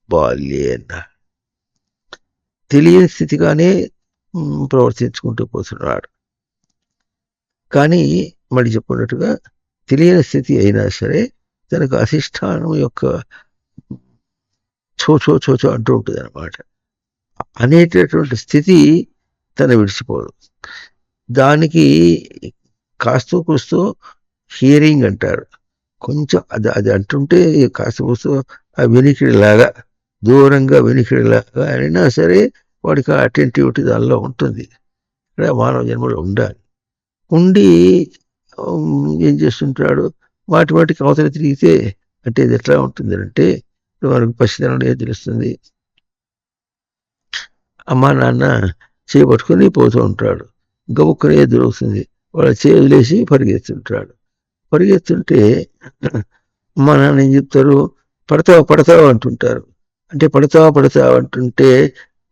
బాల్యే అన్నారు. తెలియని స్థితిగానే ప్రవర్తించుకుంటూ పోతున్నాడు. కానీ మరి చెప్పినట్టుగా తెలియని స్థితి అయినా సరే తనకు అధిష్టానం యొక్క చోచో అంటూ ఉంటుంది అనమాట. అనేటటువంటి స్థితి తన విడిచిపోదు. దానికి కాస్త కూస్తూ హియరింగ్ అంటారు. కొంచెం అది అంటుంటే కాస్త కూస్తూ ఆ వెనికిడిలాగా దూరంగా వెనికిడిలాగా అయినా సరే వాడికి ఆ అటెంటివిటీ దానిలో ఉంటుంది. ఇక్కడ మానవ జన్మలో ఉండాలి. ఉండి ఏం చేస్తుంటాడు, వాటికి అవతల తిరిగితే అంటే ఇది ఎట్లా ఉంటుంది అంటే మనకు పసితనంలో ఏం తెలుస్తుంది, అమ్మా నాన్న చేపట్టుకుని పోతూ ఉంటాడు, గబుక్కునే దొరుకుతుంది, వాళ్ళ వదిలేసి పరిగెత్తుంటే అమ్మా నాన్న ఏం చెప్తారు, పడతావు అంటుంటారు. అంటే పడతావు అంటుంటే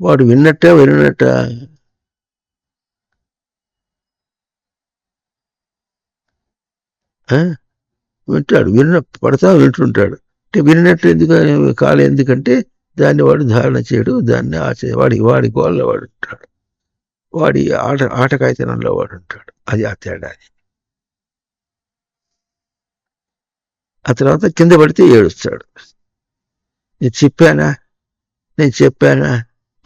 వాడు విన్నట్ట వింటాడు, వింటుంటాడు. అంటే విన్నట్టు కాలం ఎందుకంటే దాన్ని వాడు ధారణ చేయడు, దాన్ని వాడి గోళ్ళ వాడు ఉంటాడు, వాడి ఆటకాయితనంలో వాడు ఉంటాడు. అది ఆ తేడా. ఆ తర్వాత కింద పడితే ఏడుస్తాడు. నేను చెప్పానా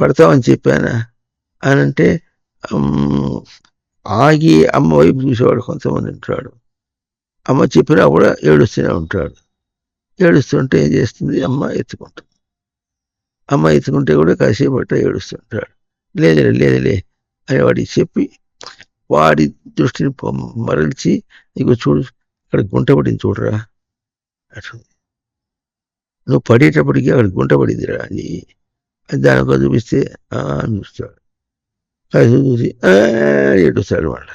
పడతామని చెప్పానా అని అంటే ఆగి అమ్మ వైపు చూసేవాడు కొంతమంది ఉంటాడు. అమ్మ చెప్పినా కూడా ఏడుస్తూనే ఉంటాడు. ఏడుస్తుంటే ఏం చేస్తుంది, అమ్మ ఎత్తుకుంటే కూడా కాసేపు పట్ట ఏడుస్తుంటాడు. లేదులే అని వాడికి చెప్పి వాడి దృష్టిని మరల్చి నీకు చూడు అక్కడ గుంట పడింది చూడరా అటు, నువ్వు పడేటప్పటికీ అక్కడ గుంట పడిందిరా అని దానికో చూపిస్తే చూస్తాడు. అది చూసి ఏడుస్తాడు వాడు.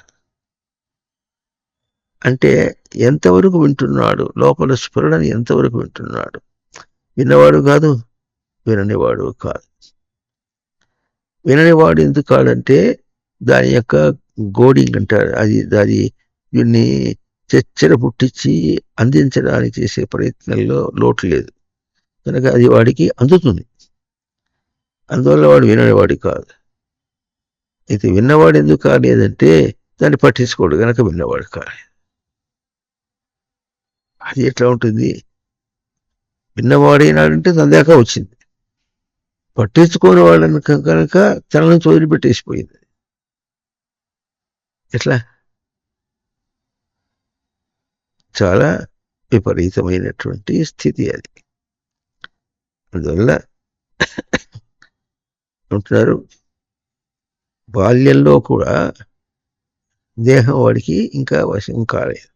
అంటే ఎంతవరకు వింటున్నాడు, లోపల స్ఫురణని ఎంతవరకు వింటున్నాడు. విన్నవాడు కాదు, విననివాడు కాదు. విననివాడు ఎందుకు కాదంటే దాని యొక్క గోడింగ్ అంటారు. దాని దీన్ని చచ్చర పుట్టించి అందించడానికి చేసే ప్రయత్నంలో లోటు లేదు కనుక అది వాడికి అందుతుంది. అందువల్ల వాడు విననివాడు కాదు. అయితే విన్నవాడు ఎందుకు కాలేదంటే దాన్ని పట్టించుకోడు కనుక విన్నవాడు కాలేదు. అది ఎట్లా ఉంటుంది, విన్నవాడైనాడంటే తన దాకా వచ్చింది, పట్టించుకోని వాళ్ళని కనుక తన నుంచి వదిలిపెట్టేసిపోయింది. ఎట్లా చాలా విపరీతమైనటువంటి స్థితి అది. అందువల్ల అంటున్నారు బాల్యంలో కూడా దేహం వాడికి ఇంకా వశం కాలేదు.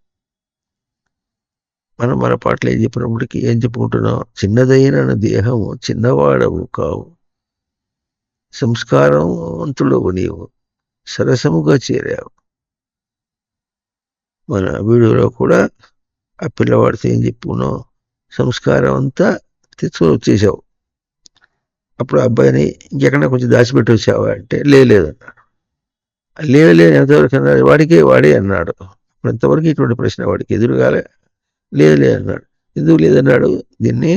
మనం మన పాటలు ఏం చెప్పినప్పటికీ ఏం చెప్పుకుంటున్నాం? చిన్నదైన దేహము చిన్నవాడవు కావు, సంస్కారవంతుడవు నీవు, సరసముగా చేరావు. మన వీడియోలో కూడా ఆ పిల్లవాడితో ఏం చెప్పుకున్నాం? సంస్కారం అంతా తెచ్చుకొని వచ్చేసావు. అప్పుడు అబ్బాయిని ఇంకెక్కడ కొంచెం దాచిపెట్టి వచ్చావా అంటే లేదన్నాడు. లేదు ఎంతవరకు అన్నాడు? వాడే అన్నాడు. అప్పుడు ఎంతవరకు ఇటువంటి ప్రశ్న వాడికి ఎదురుగాలే. లేదు అన్నాడు. ఎందుకు లేదన్నాడు? దీన్ని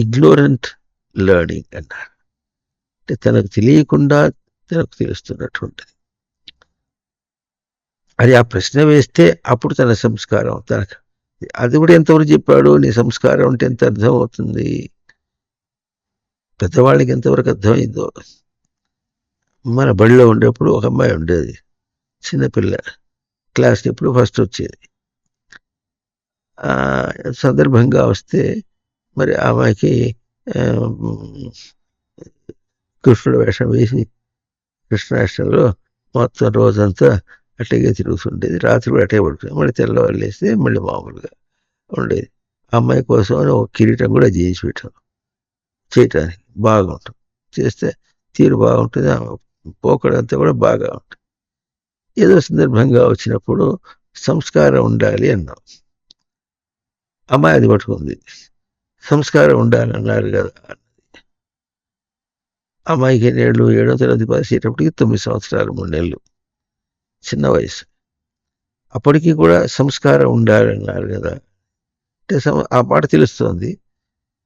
ఇగ్నోరెంట్ లెర్నింగ్ అన్నారు. అంటే తనకు తెలియకుండా తనకు తెలుస్తున్నటువంటిది. అది ఆ ప్రశ్న వేస్తే అప్పుడు తన సంస్కారం తనకు అది కూడా ఎంతవరకు చెప్పాడు? నీ సంస్కారం అంటే ఎంత అర్థం అవుతుంది? పెద్దవాళ్ళకి ఎంతవరకు అర్థమైందో. మన బడిలో ఉండేప్పుడు ఒక అమ్మాయి ఉండేది, చిన్నపిల్ల, క్లాస్ ఎప్పుడు ఫస్ట్ వచ్చేది. సందర్భంగా వస్తే మరి ఆ అమ్మాయికి కృష్ణుడు వేషం వేసి కృష్ణాష్టంలో మొత్తం రోజంతా అట్టగే తిరుగుతుండేది. రాత్రి కూడా అట్టే పడుతుంది. మళ్ళీ తెల్లవారు లేస్తే మళ్ళీ మామూలుగా ఉండేది. ఆ అమ్మాయి కోసం ఒక కిరీటం కూడా చేయించి పెట్టాం చేయటానికి. బాగుంటుంది, చేస్తే తీరు బాగుంటుంది, పోకడంతా కూడా బాగా ఉంటుంది. ఏదో సందర్భంగా వచ్చినప్పుడు సంస్కారం ఉండాలి అన్నాం. అమ్మాయి అది పట్టుకుంది. సంస్కారం ఉండాలన్నారు కదా అన్నది. అమ్మాయికి ఎన్నేళ్ళు? 7వ తరగతి పాస్ అయ్యేటప్పటికి 9 సంవత్సరాలు 3 నెలలు, చిన్న వయసు. అప్పటికీ కూడా సంస్కారం ఉండాలన్నారు కదా అంటే ఆ మాట తెలుస్తోంది.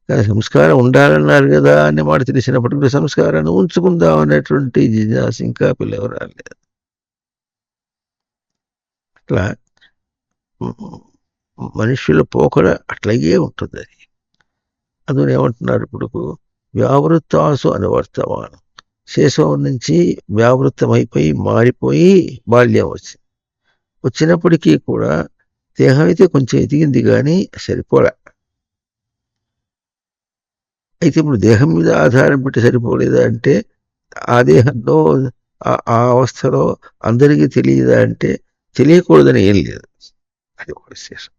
కానీ సంస్కారం ఉండాలన్నారు కదా అనే మాట తెలిసినప్పటికీ సంస్కారాన్ని ఉంచుకుందాం అనేటువంటి జిజ్ఞాస ఇంకా పిల్లలు రాలేదు. అట్లా మనుష్యుల పోకడ అట్లాగే ఉంటుంది. అది అందులో ఏమంటున్నారు? ఇప్పుడు వ్యావృత్తాసు అనువర్తమానం, శేషం నుంచి వ్యావృత్తమైపోయి మారిపోయి బాల్యం వచ్చినప్పటికీ కూడా దేహం అయితే కొంచెం ఎదిగింది కానీ సరిపోలే. అయితే ఇప్పుడు దేహం మీద ఆధారం పెట్టి సరిపోలేదా అంటే, ఆ దేహంలో ఆ అవస్థలో అందరికీ తెలియదా అంటే తెలియకూడదని ఏం లేదు. అది ఒక విశేషం.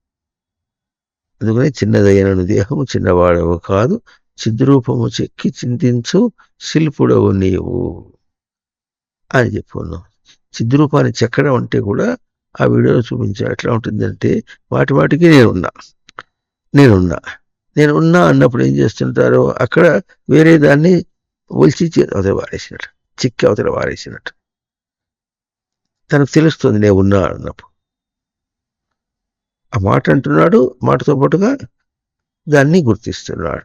అందుకని చిన్నదైన దేహము చిన్నవాడవు కాదు, చిద్రూపము చెక్కి చింతించు శిల్పుడవు నీవు అని చెప్పుకున్నాం. చిద్రూపాన్ని చెక్కడం అంటే కూడా ఆ వీడియోలో చూపించా. ఎట్లా ఉంటుందంటే వాటికి నేనున్నా అన్నప్పుడు ఏం చేస్తుంటారో అక్కడ వేరే దాన్ని ఒలిచి అవతల వారేసినట్టు, చిక్కి అవతల వారేసినట్టు తనకు తెలుస్తుంది నేను ఉన్నా అన్నప్పుడు. ఆ మాట అంటున్నాడు, మాటతో పాటుగా దాన్ని గుర్తిస్తున్నాడు.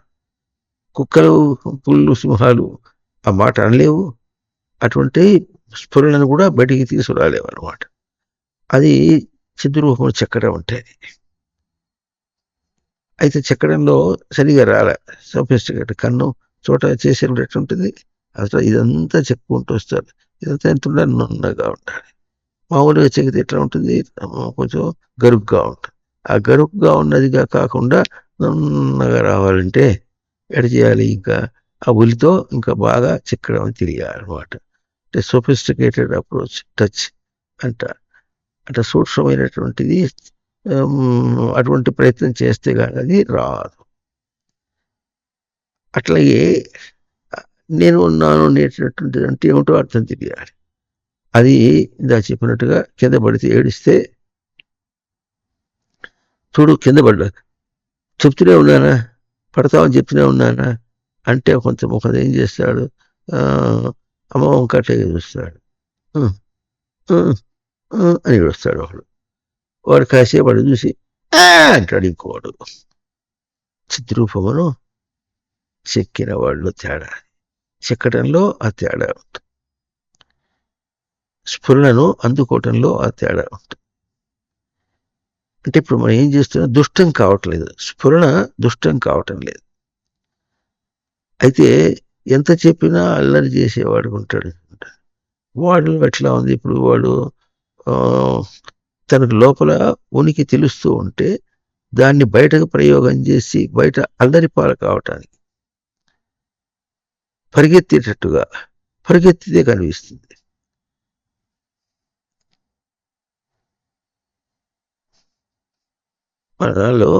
కుక్కలు, పుళ్ళు, సింహాలు ఆ మాట అనలేవు, అటువంటి స్ఫురణను కూడా బయటికి తీసుకురాలేవు అనమాట. అది చిద్రూపం చెక్కడం ఉంటుంది. అయితే చెక్కడంలో సరిగా రాలే, సోఫిస్టికేట్ కన్ను చోట చేసేటట్టు ఉంటుంది. అసలు ఇదంతా చెప్పుకుంటూ వస్తారు. ఇదంతా ఎంత ఉండాలి? నున్నగా ఉండాలి. మామూలుగా చెక్కితే ఎట్లా ఉంటుంది? కొంచెం గరుగ్గా ఉంటుంది. ఆ గరుగ్గా ఉన్నదిగా కాకుండా నున్నగా రావాలంటే ఎడ చేయాలి? ఇంకా ఆ ఉలితో ఇంకా బాగా చెక్కడం అని తెలియాలన్నమాట. అంటే సోఫిస్టికేటెడ్ అప్రోచ్, టచ్ అంటారు. అంటే సూక్ష్మమైనటువంటిది అటువంటి ప్రయత్నం చేస్తే కానీ అది రాదు. అట్లాగే నేను ఉన్నాను అనేటటువంటిది అంటే ఏమిటో అర్థం తెలియాలి. అది ఇందా చెప్పినట్టుగా కింద పడితే ఏడిస్తే చూడు కింద పడ్డా చెప్తూనే ఉన్నానా, పడతామని చెప్తూనే ఉన్నానా అంటే కొంత ముఖం ఏం చేస్తాడు? అమ్మ వంకట్లే చూస్తాడు, అని ఏడుస్తాడు ఒకడు. వాడు కాసేపు వాడు చూసి అంటాడు ఇంకోడు. చిద్రూపమును చెక్కిన వాళ్ళు తేడా, చెక్కడంలో ఆ తేడా ఉంటుంది. స్ఫురణను అందుకోవటంలో ఆ తేడా ఉంటుంది. అంటే ఇప్పుడు మనం ఏం చేస్తున్నాం? దుష్టం కావట్లేదు, స్ఫురణ దుష్టం కావటం లేదు. అయితే ఎంత చెప్పినా అల్లరి చేసేవాడు ఉంటాడు. వాడు ఎట్లా ఉంది? ఇప్పుడు వాడు తనకు లోపల ఉనికి తెలుస్తూ ఉంటే దాన్ని బయటకు ప్రయోగం చేసి బయట అల్లరి పాలు కావటానికి పరిగెత్తేటట్టుగా పరిగెత్తితే కనిపిస్తుంది. మన దానిలో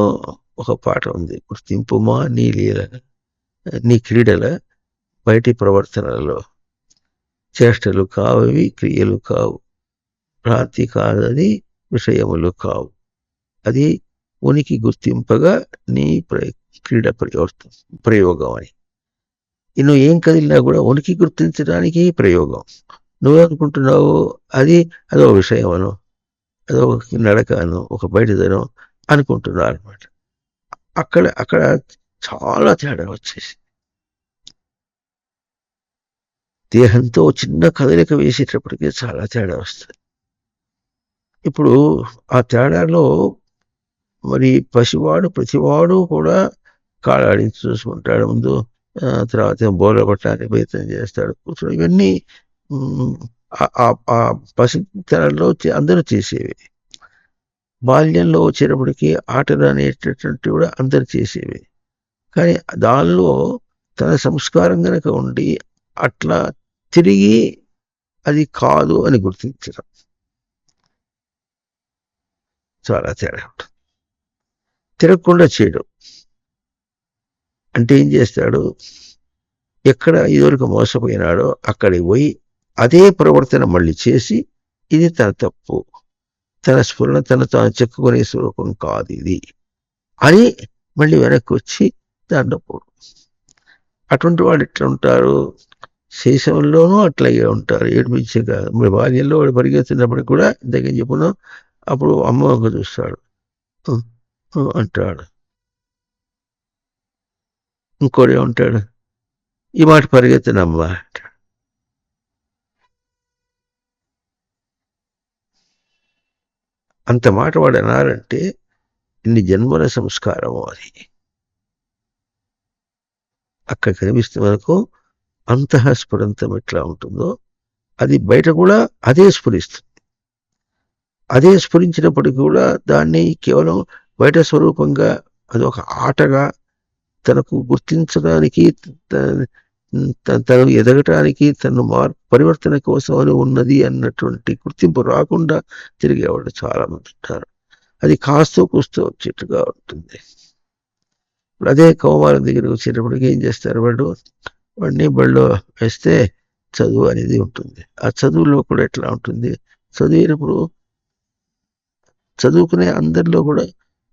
ఒక పాట ఉంది, గుర్తింపుమా నీ లీల నీ క్రీడల బయటి ప్రవర్తనలలో, చేష్టలు కావవి క్రియలు కావు, భ్రాంతి కాదది విషయములు కావు, అది ఉనికి గుర్తింపగా నీ క్రీడ ప్రయోగం అని. నువ్వు ఏం కదిలినా కూడా ఉనికి గుర్తించడానికి ప్రయోగం. నువ్వనుకుంటున్నావు అదో విషయం అను, అదో నడక అను, ఒక బయటదనం అనుకుంటున్నావు అనమాట. అక్కడ చాలా తేడా వచ్చేసి దేహంతో చిన్న కదలిక వేసేటప్పటికీ చాలా తేడా వస్తుంది. ఇప్పుడు ఆ తేడాలో మరి ప్రతివాడు కూడా కాళ్ళాడించి చూసుకుంటాడు ముందు, తర్వాత బోర్ల పట్టడానికి ప్రయత్నం చేస్తాడు, కూర్చొని. ఇవన్నీ ఆ పసితనంలో అందరూ చేసేవి. బాల్యంలో వచ్చేటప్పటికి ఆటలు అనేటటువంటి కూడా అందరు చేసేవి. కానీ దానిలో తన సంస్కారం కనుక ఉండి అట్లా తిరిగి అది కాదు అని గుర్తించడం చాలా తేడా ఉంటుంది. తిరగకుండా చేయడం అంటే ఏం చేస్తాడు, ఎక్కడ ఇదివరకు మోసపోయినాడో అక్కడికి పోయి అదే ప్రవర్తన మళ్ళీ చేసి ఇది తన తప్పు, తన స్ఫురణ తాను చెక్కుకునే స్వరూపం కాదు ఇది అని మళ్ళీ వెనక్కి వచ్చి దాంట్లో పోడు. అటువంటి వాళ్ళు ఎట్లా ఉంటారు, శైశవంలోనూ అట్లాగే ఉంటారు, ఏడిపించే కాదు. మరి బాల్యంలో వాడు పరిగెత్తున్నప్పటికి కూడా దగ్గర చెప్పును, అప్పుడు అమ్మ ఒక చూస్తాడు, అంటాడు. ఇంకోడే ఉంటాడు, ఈ మాట పరిగెత్తనమ్మా అంటాడు. అంత మాట వాడు అన్నారంటే ఇన్ని జన్మల సంస్కారము అది. అక్కడ కనిపిస్తే మనకు అంతఃస్ఫురంతం ఎట్లా ఉంటుందో అది బయట కూడా అదే స్ఫురిస్తుంది. అదే స్ఫురించినప్పటికీ కూడా దాన్ని కేవలం బయట స్వరూపంగా అదొక ఆటగా తనకు గుర్తించడానికి, తను ఎదగటానికి, తను పరివర్తన కోసం అని ఉన్నది అన్నటువంటి గుర్తింపు రాకుండా తిరిగేవాళ్ళు చాలా మంది ఉంటారు. అది కాస్తో కూస్తూ వచ్చేట్టుగా ఉంటుంది. అదే కౌమారం దగ్గరికి వచ్చేటప్పటికి ఏం చేస్తారు, వాడిని బడిలో వేస్తే చదువు అనేది ఉంటుంది. ఆ చదువులో కూడా ఎట్లా ఉంటుంది, చదివినప్పుడు చదువుకునే అందరిలో కూడా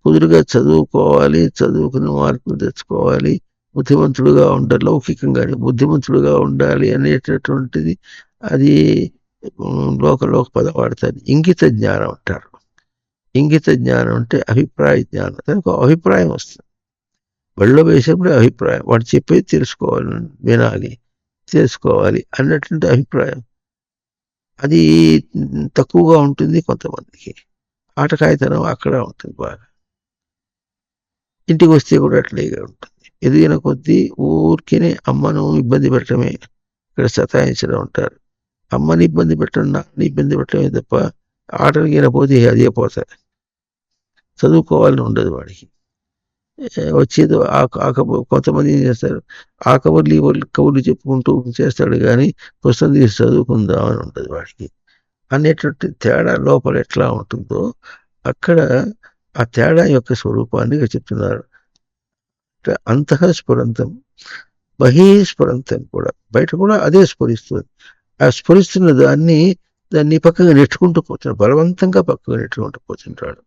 కుదురుగా చదువుకోవాలి, చదువుకుని మార్కులు తెచ్చుకోవాలి, బుద్ధిమంతుడుగా ఉండాలి, లౌకికంగానే బుద్ధిమంతుడుగా ఉండాలి అనేటటువంటిది అది లోక పదం వాడతారు. ఇంగిత జ్ఞానం అంటారు. ఇంగిత జ్ఞానం అంటే అభిప్రాయ జ్ఞానం. దానికి అభిప్రాయం వస్తుంది. బడిలో వేసేప్పుడు అభిప్రాయం, వాడు చెప్పేది తెలుసుకోవాలి, వినాలి, తెలుసుకోవాలి అన్నటువంటి అభిప్రాయం అది తక్కువగా ఉంటుంది కొంతమందికి. ఆటకాయతనం అక్కడ ఉంటుంది బాగా. ఇంటికి వస్తే కూడా అట్లాగే ఉంటుంది. ఎదిగిన కొద్దీ ఊరికేనే అమ్మను ఇబ్బంది పెట్టడమే, ఇక్కడ సతాయించడం ఉంటారు. అమ్మని ఇబ్బంది పెట్టడం, నాన్నని ఇబ్బంది పెట్టడమే తప్ప ఆటలకి పోతే అదే పోతాయి. చదువుకోవాలని ఉండదు వాడికి. వచ్చేదో కొంతమంది ఏం చేస్తారు, ఆ కబుర్లు చెప్పుకుంటూ చేస్తాడు, కానీ పుస్తకం తీసి చదువుకుందామని ఉండదు వాడికి. అనేటువంటి తేడా లోపల ఎట్లా ఉంటుందో అక్కడ ఆ తేడా యొక్క స్వరూపాన్ని చెప్తున్నారు. అంతఃస్ఫురంతం బహిస్ఫురంతం కూడా, బయట కూడా అదే స్ఫురిస్తుంది. ఆ స్ఫురిస్తున్న దాన్ని పక్కగా నెట్టుకుంటూ పోతున్నాడు, బలవంతంగా పక్కగా నెట్టుకుంటూ పోతుంటాడు.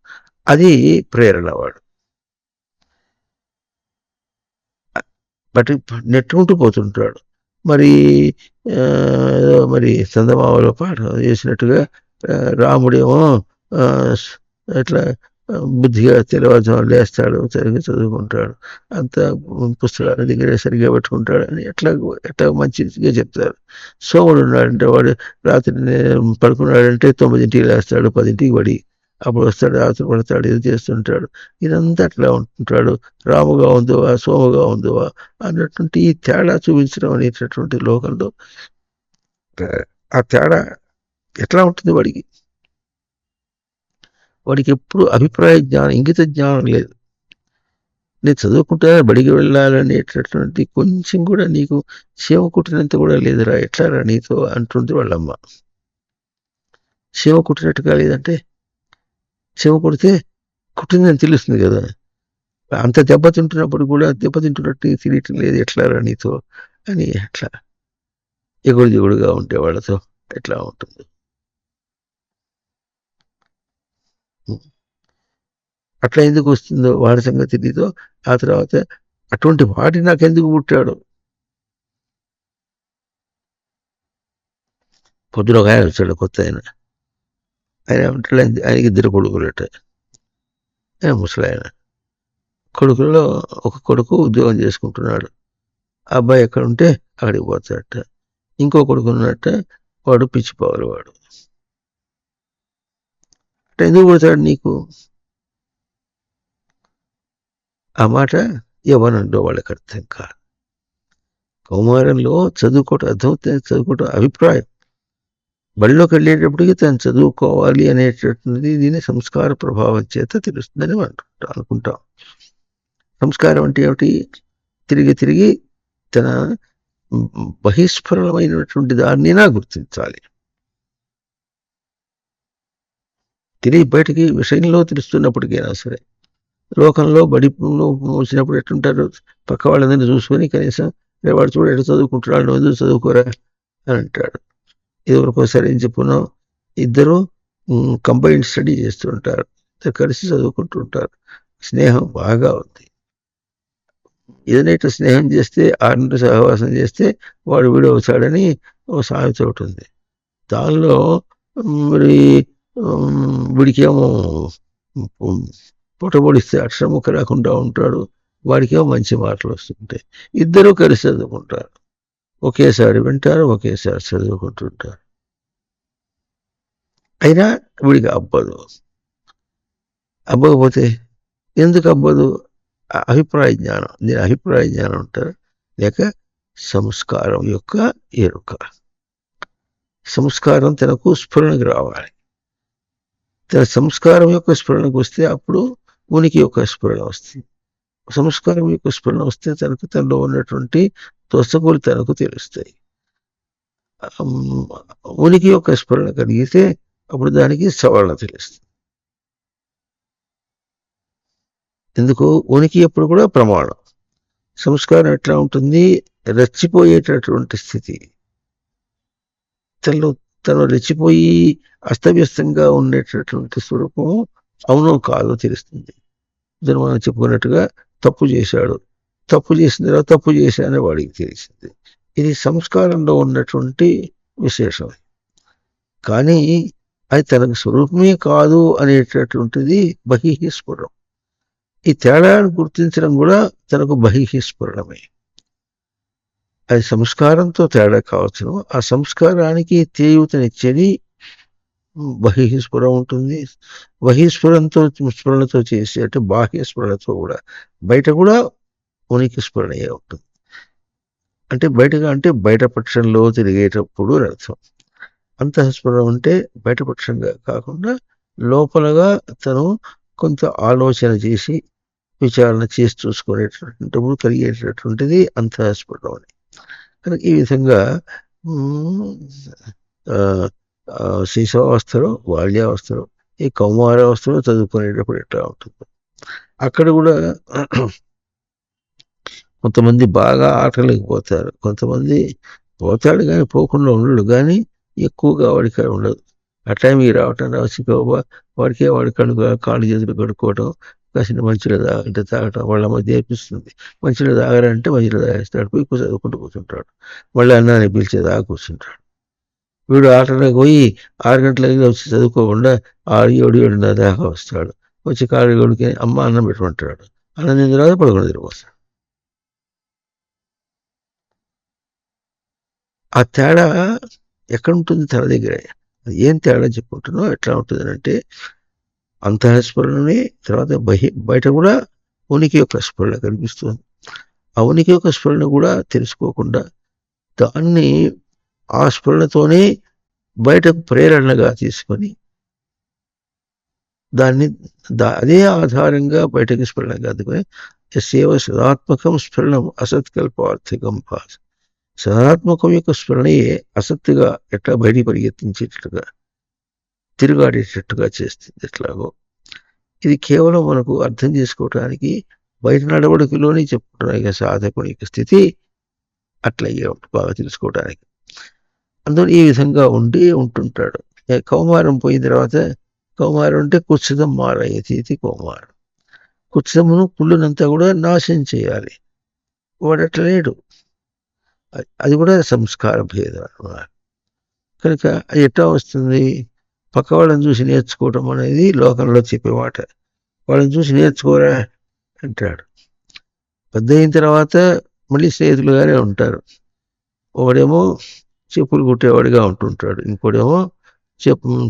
అది ప్రేరణ. వాడు బట్ నెట్టుకుంటూ పోతుంటాడు. మరి చందమామలో పాట చేసినట్టుగా రాముడేమో ఎట్లా బుద్ధిగా తెల్లవారుజామున లేస్తాడు, సరిగ్గా చదువుకుంటాడు, అంత పుస్తకాల దగ్గర సరిగ్గా పెట్టుకుంటాడు అని ఎట్లా మంచిగా చెప్తారు. సోముడు ఉన్నాడంటే వాడు రాత్రి పడుకున్నాడంటే 9ంటికి లేస్తాడు, 10ంటికి పడి అప్పుడు వస్తాడు, రాత్రి పడతాడు, ఇది చేస్తుంటాడు. ఇదంతా అట్లా ఉంటుంటాడు. రాముగా ఉందివా, సోముగా ఉందివా అన్నటువంటి ఈ తేడా చూపించడం అనేటటువంటి లోకంలో ఆ తేడా ఎట్లా ఉంటుంది వాడికి ఎప్పుడు అభిప్రాయ జ్ఞానం, ఇంగిత జ్ఞానం లేదు. నేను చదువుకుంటా బడికి వెళ్ళాలనేటటువంటి కొంచెం కూడా నీకు చీమ కుట్టినంత కూడా లేదురా, ఎట్లారా నీతో అంటుంది వాళ్ళమ్మ. చీమ కుట్టినట్టుగా లేదంటే చీమ కుడితే కుట్టిందని తెలుస్తుంది కదా, అంత దెబ్బతింటున్నప్పుడు కూడా దెబ్బతింటున్నట్టు తెలియటం లేదు, ఎట్లారా నీతో అని అట్లా ఎగుడు దిగుడుగా ఉంటే వాళ్ళతో ఎట్లా ఉంటుంది. అట్లా ఎందుకు వస్తుందో వాడి సంగతి తెలీదో. ఆ తర్వాత అటువంటి వాడి నాకెందుకు పుట్టాడు. పొద్దున ఒక ఆయన వచ్చాడు, కొత్త ఆయన. ఆయన ఏమంటాడు, ఆయనకి 2 కొడుకులట. ఆయన ముసలాయన. కొడుకుల్లో ఒక కొడుకు ఉద్యోగం చేసుకుంటున్నాడు. ఆ అబ్బాయి ఎక్కడ ఉంటే అక్కడికి పోతాడట. ఇంకో కొడుకు ఉన్నట్ట, వాడు పిచ్చిపోవాలి. వాడు అట్లా ఎందుకు పుడతాడు నీకు? ఆ మాట యవ్వనంలో వాళ్ళకి అర్థం కాదు. కౌమారంలో చదువుకోవటం అర్థమవుతుంది, చదువుకోవటం అభిప్రాయం. బడిలోకి వెళ్ళేటప్పటికి తను చదువుకోవాలి అనేటటువంటిది దీని సంస్కార ప్రభావం చేత తెలుస్తుందని అనుకుంటాం. సంస్కారం అంటే ఏమిటి? తిరిగి తిరిగి తన బహిస్ఫురణమైనటువంటి దాన్నినా గుర్తించాలి. తిరిగి బయటికి విషయంలో తెలుస్తున్నప్పటికైనా సరే, లోకంలో బడిలో వచ్చినప్పుడు ఎట్టుంటారు, పక్క వాళ్ళందరినీ చూసుకొని కనీసం వాడు చూడ ఎటు చదువుకుంటున్నాడు, నువ్వు ఎందుకు చదువుకోరా అని అంటాడు. ఎవరికోసారి ఏం చెప్పుకున్నాం, ఇద్దరు కంబైన్డ్ స్టడీ చేస్తుంటారు, కలిసి చదువుకుంటుంటారు, స్నేహం బాగా ఉంది. ఏదైనా స్నేహం చేస్తే 6 నెలలు సహవాసం చేస్తే వాడు వీడవుతాడని ఓ సామెత ఒకటి ఉంది. దానిలో మరి వీడికేమో పొట్టబొడిస్తే అక్షరముక్క రాకుండా ఉంటాడు, వాడికేమో మంచి మాటలు వస్తుంటాయి. ఇద్దరూ కలిసి చదువుకుంటారు, ఒకేసారి వింటారు, ఒకేసారి చదువుకుంటుంటారు. అయినా వీడికి అబ్బదు. అబ్బకపోతే ఎందుకు అబ్బదు? అభిప్రాయ జ్ఞానం. దీని అభిప్రాయ జ్ఞానం అంటారు, లేక సంస్కారం యొక్క ఎరుక. సంస్కారం తనకు స్ఫురణకు రావాలి. తన సంస్కారం యొక్క స్ఫురణకు వస్తే అప్పుడు ఉనికి యొక్క స్ఫురణ వస్తుంది. సంస్కారం యొక్క స్ఫురణ వస్తే తనకు తనలో ఉన్నటువంటి దోషకులు తనకు తెలుస్తాయి. ఉనికి యొక్క స్ఫురణ కలిగితే అప్పుడు దానికి సవరణ తెలుస్తుంది. ఎందుకు? ఉనికి ఎప్పుడు కూడా ప్రమాణం. సంస్కారం ఎట్లా ఉంటుంది? రెచ్చిపోయేటటువంటి స్థితి. తను రెచ్చిపోయి అస్తవ్యస్తంగా ఉండేటటువంటి స్వరూపము అవునో కాదో తెలుస్తుంది. దాన్ని మనం చెప్పుకున్నట్టుగా తప్పు చేశాడు, తప్పు చేసిన తర్వాత తప్పు చేశానని వాడికి తెలిసింది. ఇది సంస్కారంలో ఉన్నటువంటి విశేషం. కానీ అది తనకు స్వరూపమే కాదు అనేటటువంటిది బహిఃస్ఫురం. ఈ తేడాను గుర్తించడం కూడా తనకు బహిఃస్ఫురణమే. అది సంస్కారంతో తేడా కావచ్చును. ఆ సంస్కారానికి తీవ్రతనిచ్చేది బహిఃస్ఫురం ఉంటుంది. బహిఃస్ఫురంతో స్ఫురణతో చేసి అంటే బాహ్య స్ఫురణతో కూడా బయట కూడా ఉనికి స్ఫురణయే ఉంటుంది. అంటే బయటగా అంటే బయటపక్షంలో తిరిగేటప్పుడు అర్థం. అంతఃస్ఫురం అంటే బయటపక్షంగా కాకుండా లోపలగా తను కొంత ఆలోచన చేసి విచారణ చేసి చూసుకునేటప్పుడు కలిగేటటువంటిది అంతఃస్ఫురణం అని. కనుక ఈ విధంగా శిశవావస్థలో, బాల్యావస్థలో, ఈ కౌమారావస్థలో చదువుకునేటప్పుడు ఎట్లా ఉంటుంది. అక్కడ కూడా కొంతమంది బాగా ఆటలకు పోతారు, కొంతమంది పోతాడు కానీ పోకుండా ఉండడు, కానీ ఎక్కువగా వాడికి ఉండదు. ఆ టైంకి రావటం రావచ్చు వాడి కాళ్ళు చేతులు కడుక్కోవటం, కాసిన మంచిలో తాగంటే తాగటం వాళ్ళ మధ్య నేర్పిస్తుంది. మంచిలో తాగారంటే మంచిలో తాగేస్తాడు, పోయి చదువుకుంటూ కూర్చుంటాడు. మళ్ళీ అన్నాన్ని పిలిచేదాకా కూర్చుంటాడు. వీడు ఆటలకు పోయి 6 గంటలకి వచ్చి చదువుకోకుండా 6, 7, 7:30 దాకా వస్తాడు. వచ్చి కాళ్ళు కొడుకుని అమ్మ అన్నం పెట్టమంటాడు. అన్నం తిన్న తర్వాత పడుకుని తిరిగిపోతాడు. ఆ తేడా ఎక్కడ ఉంటుంది? తన దగ్గరే. అది ఏం తేడా చెప్పుకుంటున్నావు, ఎట్లా ఉంటుంది అంటే అంతఃస్ఫురణమే, తర్వాత బయట కూడా ఉనికి యొక్క స్ఫురణ కనిపిస్తుంది. ఆ ఉనికి యొక్క స్ఫురణ కూడా తెలుసుకోకుండా దాన్ని ఆ స్ఫురణతోనే బయటకు ప్రేరణగా తీసుకొని దాన్ని అదే ఆధారంగా బయటకు స్ఫురణగా అందుకొని యస్యేవ సదాత్మకం స్ఫురణం అసత్కల్పార్థకం భాస. సదాత్మకం యొక్క స్ఫురణయే అసత్తుగా ఎట్లా బయటికి పరిగెత్తించేటట్టుగా తిరుగాడేటట్టుగా చేస్తుంది. ఎట్లాగో ఇది కేవలం మనకు అర్థం చేసుకోవటానికి బయట నడవడికలోనే చెప్పుకోవడానికి సాధకుని యొక్క స్థితి అట్లయ్యే బాగా తెలుసుకోవడానికి. అందులో ఈ విధంగా ఉంటుంటాడు. కౌమారం పోయిన తర్వాత కౌమారం అంటే కుత్సితం మారయ్యేది ఇది కౌమారం. కుత్సితమును కుళ్ళునంతా కూడా నాశనం చేయాలి. వాడు అట్లా లేడు. అది కూడా సంస్కార భేదం అన్నమాట. కనుక అది ఎట్లా వస్తుంది? పక్క వాళ్ళని చూసి నేర్చుకోవటం అనేది లోకంలో చెప్పేమాట. వాళ్ళని చూసి నేర్చుకోరా అంటాడు. పెద్ద అయిన తర్వాత మళ్ళీ స్నేహితులుగానే ఉంటారు. ఒకడేమో చెప్పులు కుట్టేవాడిగా ఉంటుంటాడు, ఇంకోడేమో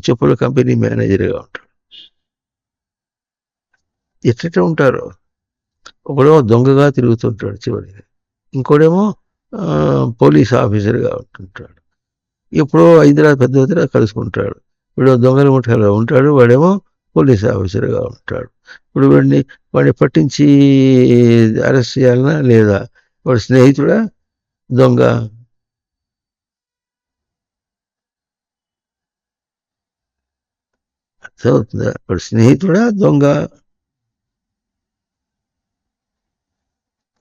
చెప్పుల కంపెనీ మేనేజర్గా ఉంటాడు. ఎట్లా ఉంటారు? ఒకడేమో దొంగగా తిరుగుతుంటాడు చివరికి, ఇంకోడేమో పోలీస్ ఆఫీసర్గా ఉంటుంటాడు. ఎప్పుడో హైదరాబాద్ పెద్ద దగ్గర కలుసుకుంటాడు. వీడు దొంగల ముఠాలో ఉంటాడు, వాడేమో పోలీస్ ఆఫీసర్గా ఉంటాడు. ఇప్పుడు వాడిని పట్టించి అరెస్ట్ చేయాలన్నా లేదా? వాడు స్నేహితుడా దొంగ? అర్థమవుతుందా? వాడు స్నేహితుడా దొంగ?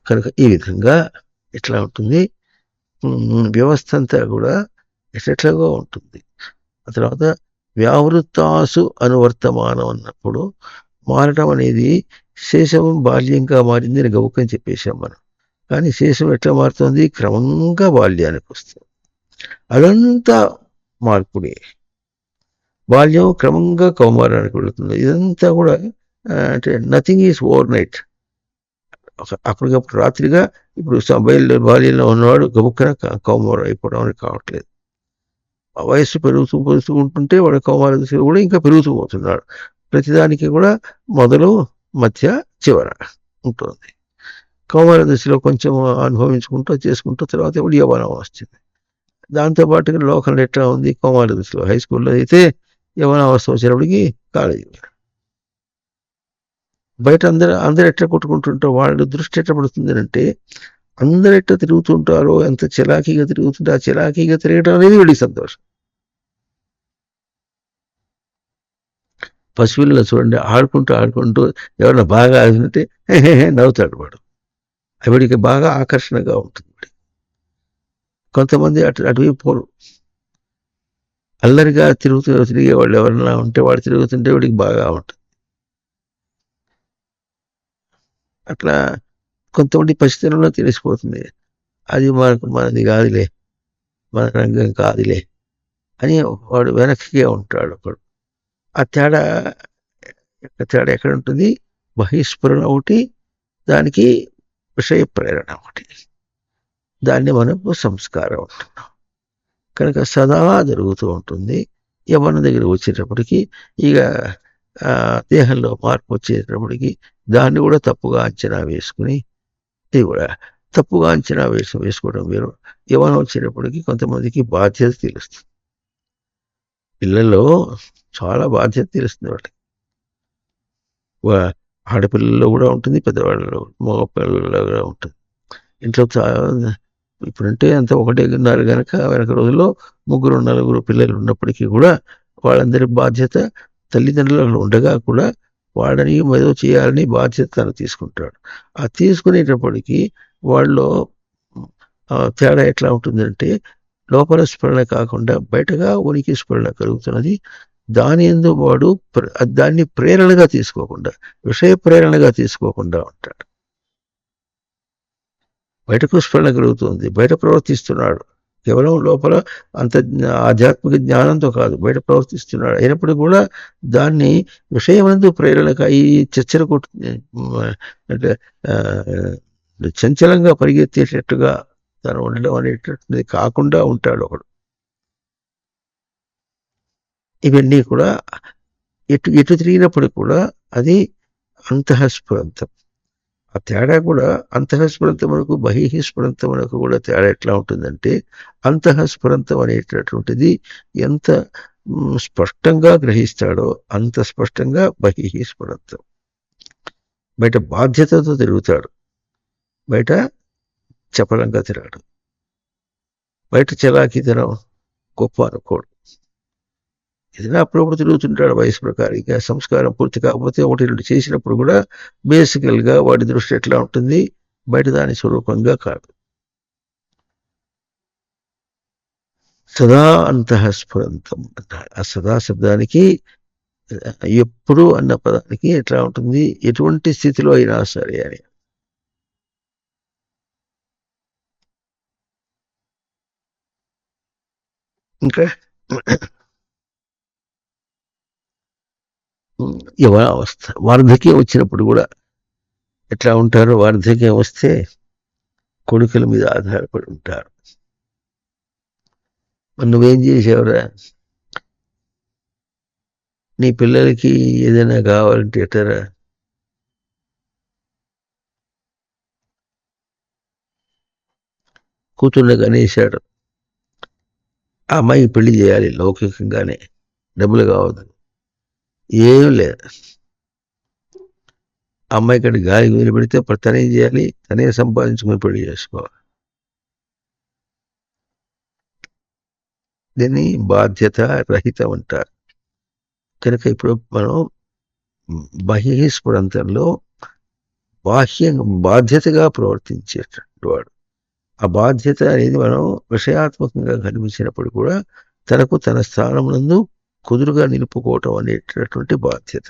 కనుక ఈ విధంగా ఎట్లా ఉంటుంది వ్యవస్థ అంతా కూడా ఎట్లెట్లాగో ఉంటుంది. ఆ తర్వాత వ్యావృత్తాసు అనువర్తమానం అన్నప్పుడు మారటం అనేది శేషం బాల్యంగా మారింది అని గౌకని చెప్పేశాం మనం. కానీ శేషం ఎట్లా మారుతుంది? క్రమంగా బాల్యానికి వస్తుంది. అదంతా మార్పుడే. బాల్యం క్రమంగా కౌమారానికి వెళుతుంది. ఇదంతా కూడా అంటే నథింగ్ ఈజ్ ఓవర్ నైట్. అప్పటికప్పుడు రాత్రిగా ఇప్పుడు బాల్యంలో ఉన్నవాడు గబుక్కన కౌమారం అయిపోవడం అని కావట్లేదు. వయస్సు పెరుగుతూ ఉంటుంటే వాడు కౌమార దశలో కూడా ఇంకా పెరుగుతూ పోతున్నాడు. ప్రతిదానికి కూడా మొదలు మధ్య చివర ఉంటుంది. కౌమార దశలో కొంచెం అనుభవించుకుంటూ చేసుకుంటూ తర్వాత ఇప్పుడు యవ్వనం వస్తుంది. దాంతోపాటుగా లోకంలో ఎట్లా ఉంది? కౌమార దశలో హై స్కూల్లో అయితే యవ్వనావస్థ వచ్చేటప్పటికి కాలేజీ. బయట అందరూ ఎట్లా కొట్టుకుంటుంటారో వాళ్ళ దృష్టి ఎట్లా పడుతుంది అంటే అందరు ఎట్లా తిరుగుతుంటారో, ఎంత చలాకీగా తిరుగుతుంటే ఆ చలాకీగా తిరగడం అనేది వీడికి సంతోషం. పసిపిల్లలు చూడండి, ఆడుకుంటూ ఎవరైనా బాగా ఆడినట్టే నవ్వుతాడు వాడు. వీడికి బాగా ఆకర్షణగా ఉంటుంది. కొంతమంది అటువైపు పోరు. అల్లరిగా తిరిగే వాళ్ళు ఎవరైనా ఉంటే వాడు తిరుగుతుంటే వీడికి బాగా ఉంటుంది. అట్లా కొంతమంది పసితనంలో తెలిసిపోతుంది, అది మనది కాదులే, మన రంగం కాదులే అని వాడు వెనక్కిగా ఉంటాడు ఒకడు. ఆ తేడా ఎక్కడ ఉంటుంది? బహిస్ఫురణ ఒకటి, దానికి విషయ ప్రేరణ ఒకటి. దాన్ని మనకు సంస్కారం అంటున్నాం. కనుక సదా జరుగుతూ ఉంటుంది. యవ్వనం దగ్గర వచ్చేటప్పటికి ఇక దేహంలో మార్పు వచ్చేటప్పటికి దాన్ని కూడా తప్పుగా అంచనా వేసుకుని, ఇది కూడా తప్పుగా అంచనా వేసుకోవడం వేరు. యవ్వనం వచ్చేటప్పటికి కొంతమందికి బాధ్యత తెలుస్తుంది. పిల్లల్లో చాలా బాధ్యత తెలుస్తుంది వాళ్ళకి. ఆడపిల్లల్లో కూడా ఉంటుంది, పెద్దవాళ్ళలో మగ పిల్లల్లో కూడా ఉంటుంది. ఇంట్లో ఇప్పుడంటే అంత ఒకటే ఉన్నారు కనుక వెనక రోజుల్లో 3-4 పిల్లలు ఉన్నప్పటికీ కూడా వాళ్ళందరి బాధ్యత తల్లిదండ్రులు ఉండగా కూడా వాడని ఏదో చేయాలని బాధ్యత తను తీసుకుంటాడు. ఆ తీసుకునేటప్పటికీ వాళ్ళు తేడా ఎట్లా ఉంటుందంటే లోపల స్ఫురణ కాకుండా బయటగా ఉనికి స్ఫురణ కలుగుతున్నది. దాని యందు వాడు దాన్ని ప్రేరణగా తీసుకోకుండా, విషయ ప్రేరణగా తీసుకోకుండా ఉంటాడు. బయటకు స్ఫురణ కలుగుతుంది, బయట ప్రవర్తిస్తున్నాడు. కేవలం లోపల అంత ఆధ్యాత్మిక జ్ఞానంతో కాదు, బయట ప్రవర్తిస్తున్నాడు. అయినప్పటికీ కూడా దాన్ని విషయమందు ప్రేరణగా ఈ చర్చలు అంటే చంచలంగా పరిగెత్తేటట్టుగా తను ఉండడం అనేటటువంటిది కాకుండా ఉంటాడు ఒకడు. ఇవన్నీ కూడా ఎటు తిరిగినప్పుడు కూడా అది అంతఃస్ఫురంతం. ఆ తేడా కూడా అంతఃస్ఫురంతమునకు బహిఃస్ఫురంతమునకు కూడా తేడా ఎట్లా ఉంటుందంటే అంతఃస్ఫురంతం అనేటటువంటిది ఎంత స్పష్టంగా గ్రహిస్తాడో అంత స్పష్టంగా బహిఃస్ఫురంతం. బయట బాధ్యతతో తిరుగుతాడు, బయట చపలంగా తిరగడు, బయట చలాకీతనం గొప్ప అనుకోడు. ఏదైనా అప్పుడప్పుడు తిరుగుతుంటాడు వయసు ప్రకారం. ఇంకా సంస్కారం పూర్తి కాకపోతే ఒకటి రెండు చేసినప్పుడు కూడా బేసికల్గా వాడి దృష్టి ఎట్లా ఉంటుంది, బయట దాని స్వరూపంగా కాదు. సదా అంతఃస్ఫురంతం అన్నారు. ఆ సదా శబ్దానికి ఎప్పుడు అన్న పదానికి ఎట్లా ఉంటుంది, ఎటువంటి స్థితిలో అయినా సరే అని. ఇంకా యవనావస్థ, వార్ధక్యం వచ్చినప్పుడు కూడా ఎట్లా ఉంటారు, వార్ధక్యం వస్తే కొడుకుల మీద ఆధారపడి ఉంటారు. మరి నువ్వేం చేసావురా, నీ పిల్లలకి ఏదైనా కావాలంటే ఎట్టరా, కూతుర్ని కనేశాడు, ఆ అమ్మాయికి పెళ్లి చేయాలి లౌకికంగానే, డబ్బులు కావద్దు, ఏం లేదు. ఆ అమ్మాయి కంటే గాలికి వీలు పెడితే తనేం చేయాలి, తనే సంపాదించుకుని పెళ్లి చేసుకోవాలి. దీన్ని బాధ్యత రహితం అంటారు. కనుక ఇప్పుడు మనం బహిస్ఫురంతంలో బాధ్యతగా ప్రవర్తించేటటువంటి వాడు. ఆ బాధ్యత అనేది మనం విషయాత్మకంగా కనిపించినప్పుడు కూడా తనకు తన స్థానమునందు కుదురుగా నిలుపుకోవటం అనేటటువంటి బాధ్యత.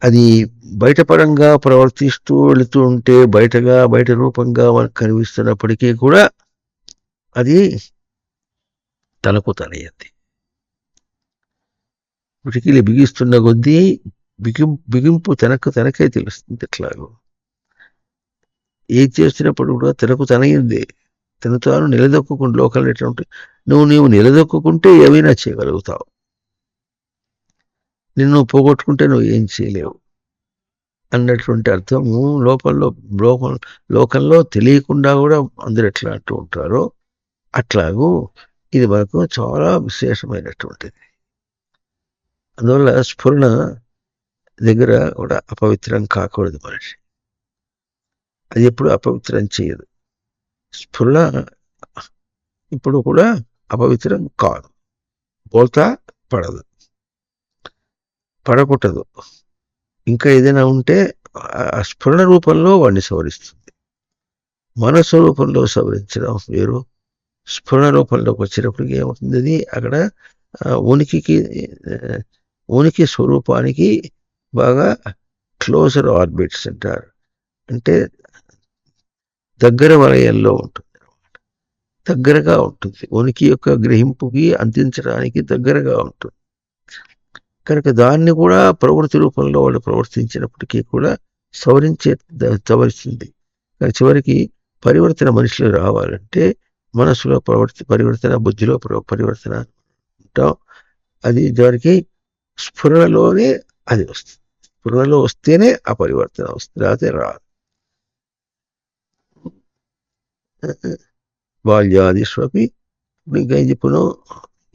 అది బయటపరంగా ప్రవర్తిస్తూ వెళుతూ ఉంటే బయట రూపంగా మనకు కనిపిస్తున్నప్పటికీ కూడా అది తనకు తనయంది. పిటికీలు బిగిస్తున్న కొద్దీ బిగింపు తనకే తెలుస్తుంది. ఎట్లాగో ఏది చేస్తున్నప్పుడు కూడా తనకు తనయిందే, తను తాను నిలదొక్కుంటే లోకల్ ఎట్లా ఉంటాయి, నీవు నిలదొక్కుంటే ఏమైనా చేయగలుగుతావు, నిన్ను పోగొట్టుకుంటే నువ్వు ఏం చేయలేవు అన్నటువంటి అర్థము లోకంలో తెలియకుండా కూడా అందరు ఎట్లా అంటూ ఉంటారో అట్లాగూ ఇది మనకు చాలా విశేషమైనటువంటిది. అందువల్ల స్ఫురణ దగ్గర కూడా అపవిత్రం కాకూడదు మనిషి. అది ఎప్పుడు అపవిత్రం చేయదు. స్ఫురణ ఇప్పుడు కూడా అపవిత్రం కాదు, పోల్తా పడకూడదు. ఇంకా ఏదైనా ఉంటే ఆ స్ఫురణ రూపంలో వాడిని సవరిస్తుంది. మనసు రూపంలో సవరించడం వేరు, స్ఫురణ రూపంలోకి వచ్చినప్పటికీ ఏమవుతుంది, అది అక్కడ ఉనికి స్వరూపానికి బాగా క్లోజర్ ఆర్బిట్స్ అంటారు, అంటే దగ్గర వలయంలో ఉంటుంది, దగ్గరగా ఉంటుంది, ఉనికి యొక్క గ్రహింపుకి అందించడానికి దగ్గరగా ఉంటుంది. కనుక దాన్ని కూడా ప్రవృత్తి రూపంలో వాళ్ళు ప్రవర్తించినప్పటికీ కూడా సవరిస్తుంది. కానీ చివరికి పరివర్తన మనిషిలో రావాలంటే మనసులో పరివర్తన, బుద్ధిలో పరివర్తన ఉంటాం. అది దానికి స్ఫురణలోనే అది వస్తుంది. స్ఫురణలో వస్తేనే ఆ పరివర్తన వస్తుంది, అదే రాదు. బాల్యాదిష్వపి, ఇంకా ఏం చెప్పును,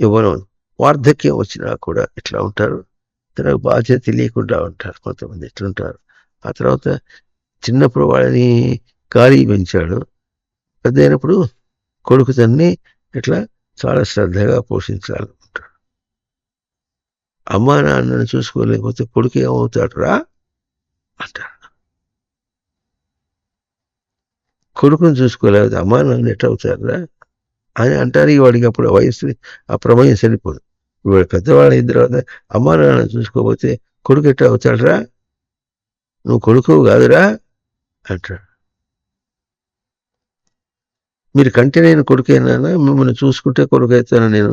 యవ్వనం వార్ధక్యం వచ్చినా కూడా ఇట్లా ఉంటారు, తనకు బాధ్యత తెలియకుండా ఉంటారు. కొంతమంది ఎట్లుంటారు, ఆ తర్వాత చిన్నప్పుడు వాళ్ళని గాలి పెంచాడు, పెద్ద అయినప్పుడు కొడుకు తన్ని ఇట్లా చాలా శ్రద్ధగా పోషించాలనుకుంటాడు. అమ్మా నాన్నని చూసుకోలేకపోతే కొడుకు ఏమవుతాడు రా అంటాడు. కొడుకుని చూసుకోలేకపోతే అమ్మా నాన్న ఎట్లా అవుతారా అని అంటారు. వాడికి అప్పుడు వయసు ఆ ప్రమేయం సరిపోదు. ఇప్పుడు పెద్దవాళ్ళు అయిన తర్వాత అమ్మా నాన్న చూసుకోకపోతే కొడుకు ఎట్లా అవుతాడురా, నువ్వు కొడుకు కాదురా అంటాడు. మీరు కంటే నేను కొడుకేనా, మిమ్మల్ని చూసుకుంటే కొడుకు అవుతాను నేను.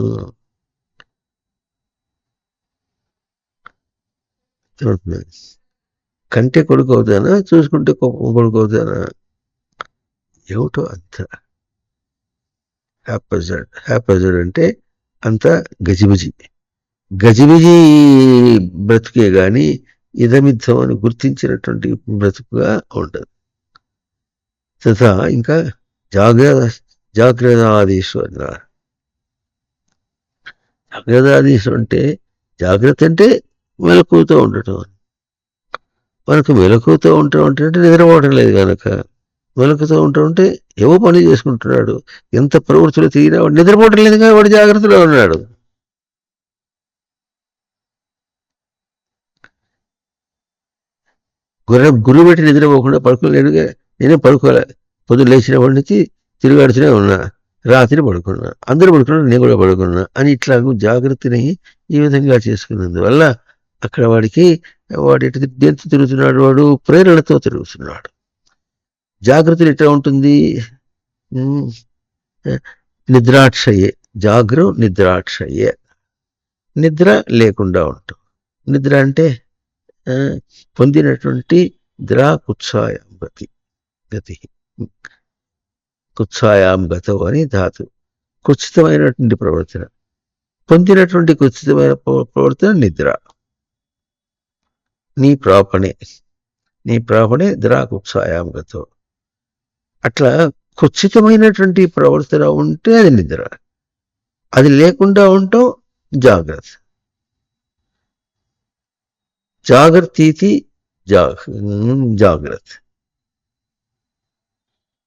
కంటే కొడుకు అవుతానా, చూసుకుంటే కొడుకు అవుతానా, ఏమిటో అంత హ్యాపజర్డ్ అంటే అంత గజిబిజి బ్రతుకే గాని ఇదమిద్దం అని గుర్తించినటువంటి బ్రతుకుగా ఉండదు. తథా ఇంకా జాగ్రత్త ఆదేశం అన్నారు. జాగ్రత్త అంటే జాగ్రత్త అంటే మెలకువతో ఉండటం. మనకు మెలకువతో ఉండటం అంటే నిద్రపోవటం లేదు కనుక. మెలకువతో ఉండటం అంటే ఏవో పని చేసుకుంటున్నాడు. ఎంత ప్రవృత్తిలో తిరిగినా వాడు నిద్రపోవటం లేదు కానీ వాడు జాగ్రత్తలో ఉన్నాడు. గుర్రు పెట్టి నిద్రపోకుండా పడుకోలేడుగా. నేనే పడుకోలే. పొద్దున్న లేచినప్పటి నుంచి తిరుగాడుతూనే ఉన్నా. రాత్రి పడుకున్నా. అందరూ పడుకున్నా, నేను కూడా పడుకున్నా అని ఇట్లా జాగ్రత్తని ఈ విధంగా చేసుకున్నందువల్ల అక్కడ వాడు ఎటు దేంతో తిరుగుతున్నాడు, వాడు ప్రేరణతో తిరుగుతున్నాడు. జాగ్రత్త ఎట్లా ఉంటుంది? నిద్రాక్షయే. నిద్రాక్షయే. నిద్ర లేకుండా ఉంటాం. నిద్ర అంటే పొందినటువంటి కుత్సాయాం గతి. కుత్సాయాం గతం అని ధాతు. కుత్సితమైనటువంటి ప్రవర్తన. పొందినటువంటి కుత్సితమైన ప్రవర్తన నిద్ర. నీ ప్రాపణే కుత్సాయాం గతం. అట్లా కుత్సితమైనటువంటి ప్రవర్తన ఉంటే అది నిద్ర. అది లేకుండా ఉంటాం జాగ్రత్త. జాగ్రత్త జాగ్రత్త.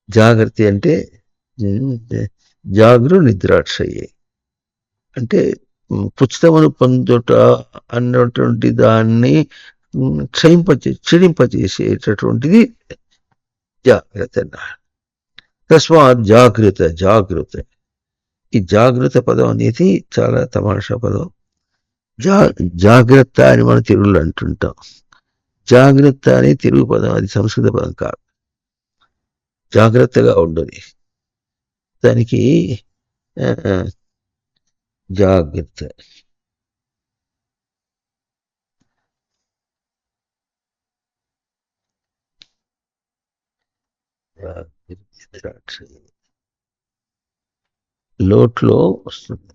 జాగ్రత్త అంటే నిద్రాక్షయే అంటే పుస్తకమును పొందుట అన్నటువంటి దాన్ని క్షయింపచేసేటటువంటిది జాగ్రత్త. తస్మాత్ జాగ్రత్త. ఈ జాగ్రత్త పదం అనేది చాలా తమాషా పదం. జాగ్రత్త అని మనం తెలుగులో అంటుంటాం. జాగ్రత్త అనే తెలుగు పదం, అది సంస్కృత పదం కాదు. జాగ్రత్తగా ఉండదు. దానికి జాగ్రత్త. లోట్లో వస్తుంది.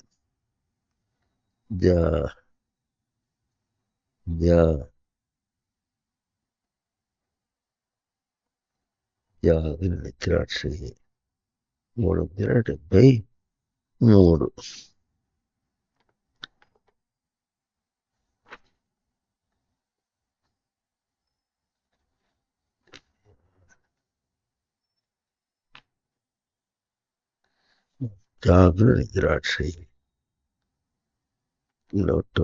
నిద్రాక్షయే 373. నిద్రాక్షయే లోటు.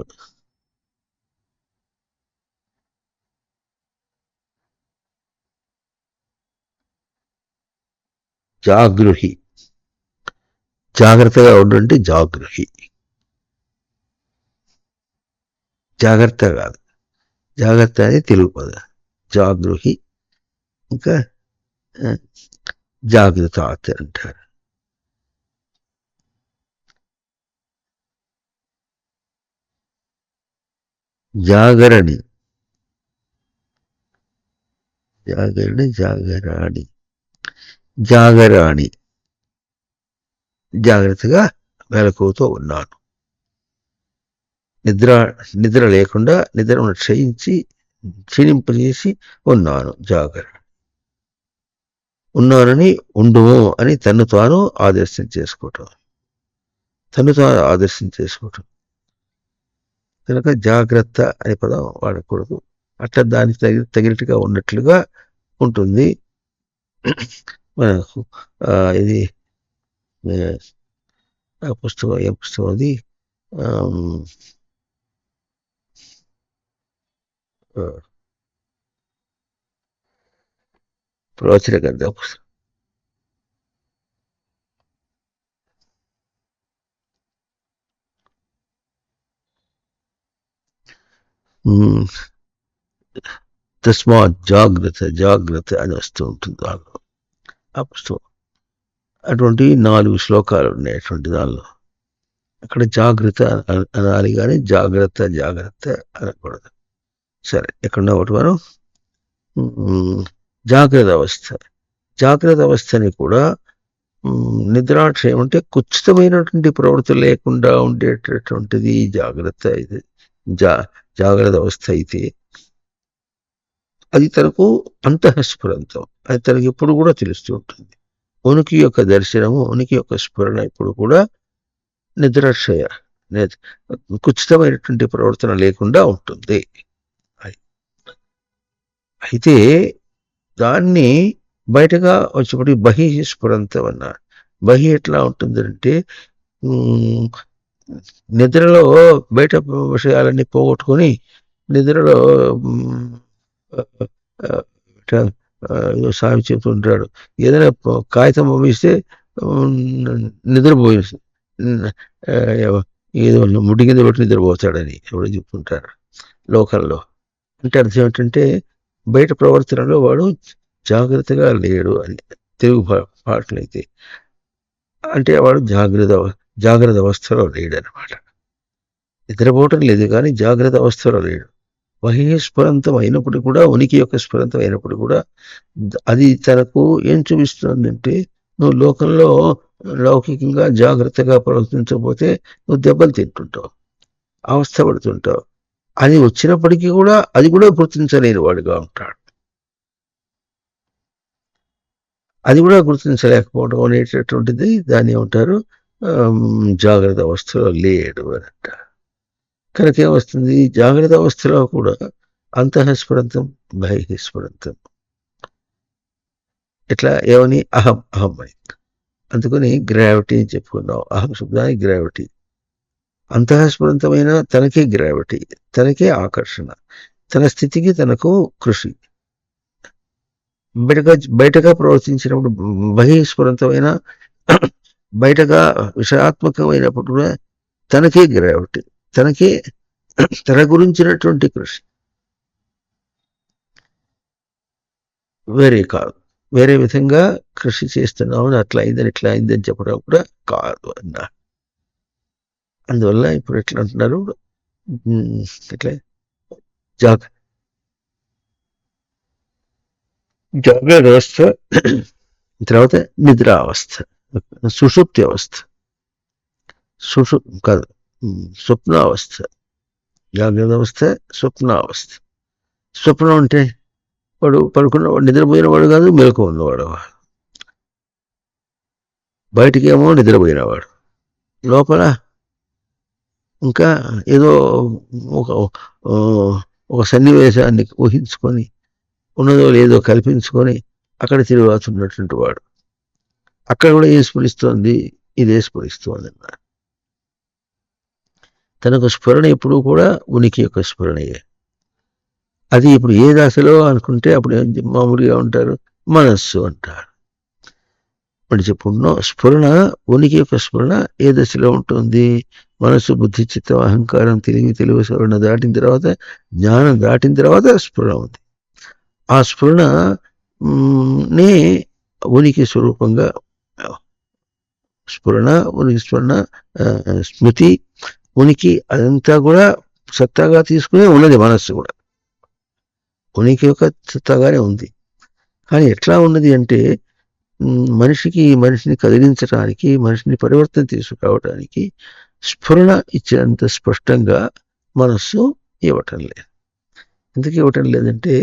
జాగృహి. జాగ్రత్తగా ఉండంటే జాగృహి. జాగ్రత్త కాదు, జాగ్రత్త అని తెలుగు పద. జాగృహి ఇంకా జాగ్రత్త అంటారు. జాగరణి. జాగరాణి. జాగ్రత్తగా మెలకువతో ఉన్నాను. నిద్ర లేకుండా నిద్రను క్షీణింపజేసి ఉన్నాను. ఉన్నానని ఉండుము అని తను తాను ఆదర్శం చేసుకోవటం. కనుక జాగ్రత్త అనే పదం వాడకూడదు. అట్లా దానికి తగినట్టుగా ఉన్నట్లుగా ఉంటుంది. మనకు ఇది పుస్తకం, ఏ పుస్తకం అది? ప్రవచన గ్రంథ పుస్తకం. తస్మాత్ జాగ్రత్త అని వస్తూ ఉంటుంది దానిలో, ఆ పుస్తకం. అటువంటి 4 శ్లోకాలు ఉన్నాయి అటువంటి దానిలో. అక్కడ జాగ్రత్త అనాలి కానీ జాగ్రత్త అనకూడదు. సరే, ఎక్కడున్నా ఒకటి మనం జాగ్రత్త అవస్థని కూడా నిద్రాక్షయం అంటే కుచితమైనటువంటి ప్రవృత్తి లేకుండా ఉండేటటువంటిది జాగ్రత్త. ఇది జాగ్రత్త అవస్థ అయితే అది తనకు అంతఃస్ఫురంతం. అది తనకి ఎప్పుడు కూడా తెలుస్తూ ఉంటుంది. ఉనికి యొక్క దర్శనము, ఉనికి యొక్క స్ఫురణ ఇప్పుడు కూడా నిద్రాక్షయ. కుచితమైనటువంటి ప్రవర్తన లేకుండా ఉంటుంది. అయితే దాన్ని బయటగా వచ్చేప్పటికి బహి స్ఫురంతం అన్నారు. బహి ఎట్లా ఉంటుందంటే నిద్రలో బయట విషయాలన్నీ పోగొట్టుకొని నిద్రలో ఏదో సామి చెప్తుంటాడు, ఏదైనా కాగితం పంపిస్తే నిద్రపోయి ఏదో ముడ్డి కింద పెట్టి నిద్రపోతాడని ఎవరో చెప్తుంటారు లోకల్లో. అంటే అర్థం ఏంటంటే బయట ప్రవర్తనలో వాడు జాగ్రత్తగా లేడు అని తెలుగు పాటలైతే. అంటే వాడు జాగ్రత్త అవస్థలో లేడు అనమాట. నిద్రపోవటం లేదు కానీ జాగ్రత్త అవస్థలో లేడు. బహిస్ఫురంతం అయినప్పుడు కూడా, ఉనికి యొక్క స్ఫురంతం అయినప్పుడు కూడా అది తనకు ఏం చూపిస్తుందంటే, నువ్వు లోకంలో లౌకికంగా జాగ్రత్తగా ప్రవర్తించకపోతే నువ్వు దెబ్బలు తింటుంటావు, అవస్థ పడుతుంటావు. అది వచ్చినప్పటికీ కూడా అది కూడా గుర్తించలేని వాడుగా ఉంటాడు. అది కూడా గుర్తించలేకపోవడం అనేటటువంటిది దాన్ని ఏమంటారు, జాగ్రత్త అవస్థలో లేడు అని అంటారు. కనుక ఏమొస్తుంది, జాగ్రత్త అవస్థలో కూడా అంతఃస్ఫురంతం బహిస్ఫురంతం. ఇట్లా ఏమని అహం అహం అని. అందుకని గ్రావిటీ అని చెప్పుకున్నాం. అహం శబ్దానికి గ్రావిటీ. అంతఃస్ఫురంతమైన తనకే గ్రావిటీ, తనకే ఆకర్షణ, తన స్థితికి తనకు కృషి. బయటగా ప్రవర్తించినప్పుడు బహిస్ఫురంతమైన బయటగా విషయాత్మకమైనప్పుడు కూడా తనకే గ్రావిటీ, తనకే తన గురించినటువంటి కృషి. వేరే కాదు, వేరే విధంగా కృషి చేస్తున్నామని అట్లా అయిందని ఇట్లా అయిందని చెప్పడం కూడా కాదు అన్నా. అందువల్ల ఇప్పుడు ఎట్లా అంటున్నారు, ఇట్లా జాగ్రత్త వ్యవస్థ, తర్వాత నిద్రావస్థ, సుషుప్తి అవస్థ, కాదు స్వప్నావస్థ. జాగ్రత్త అవస్థ, స్వప్నావస్థ. స్వప్నం అంటే వాడు పడుకున్నవాడు, నిద్రపోయిన వాడు కాదు, మెలకు ఉన్నవాడు. బయటికేమో నిద్రపోయినవాడు, లోపల ఇంకా ఏదో ఒక సన్నివేశాన్ని ఊహించుకొని ఉన్నదో లేదో కల్పించుకొని అక్కడ తిరుగుతున్నటువంటి వాడు. అక్కడ కూడా ఏం స్ఫురిస్తోంది, ఇదే స్ఫురిస్తోంది అన్నారు. తనకు స్ఫురణ ఎప్పుడు కూడా ఉనికి యొక్క స్ఫురణయే. అది ఇప్పుడు ఏ దశలో అనుకుంటే అప్పుడు మామూలుగా ఉంటారు, మనస్సు అంటారు. మరి చెప్పుకున్నాం, స్ఫురణ ఉనికి యొక్క స్ఫురణ ఏ దశలో ఉంటుంది, మనస్సు, బుద్ధి, చిత్తం, అహంకారం, తెలివి స్ఫురణ దాటిన తర్వాత, జ్ఞానం దాటిన తర్వాత స్ఫురణ ఉంది. ఆ స్ఫురణ నే ఉనికి స్వరూపంగా, స్ఫురణ, ఉనికి, స్ఫురణ, స్మృతి, ఉనికి అదంతా కూడా సత్తాగా తీసుకునే ఉన్నది. మనస్సు కూడా ఉనికి యొక్క సత్తాగానే ఉంది. కానీ ఎట్లా ఉన్నది అంటే, మనిషిని కదిలించడానికి, మనిషిని పరివర్తన తీసుకురావడానికి స్ఫురణ ఇచ్చినంత స్పష్టంగా మనస్సు ఇవ్వటం లేదు. ఎందుకు ఇవ్వటం లేదంటే,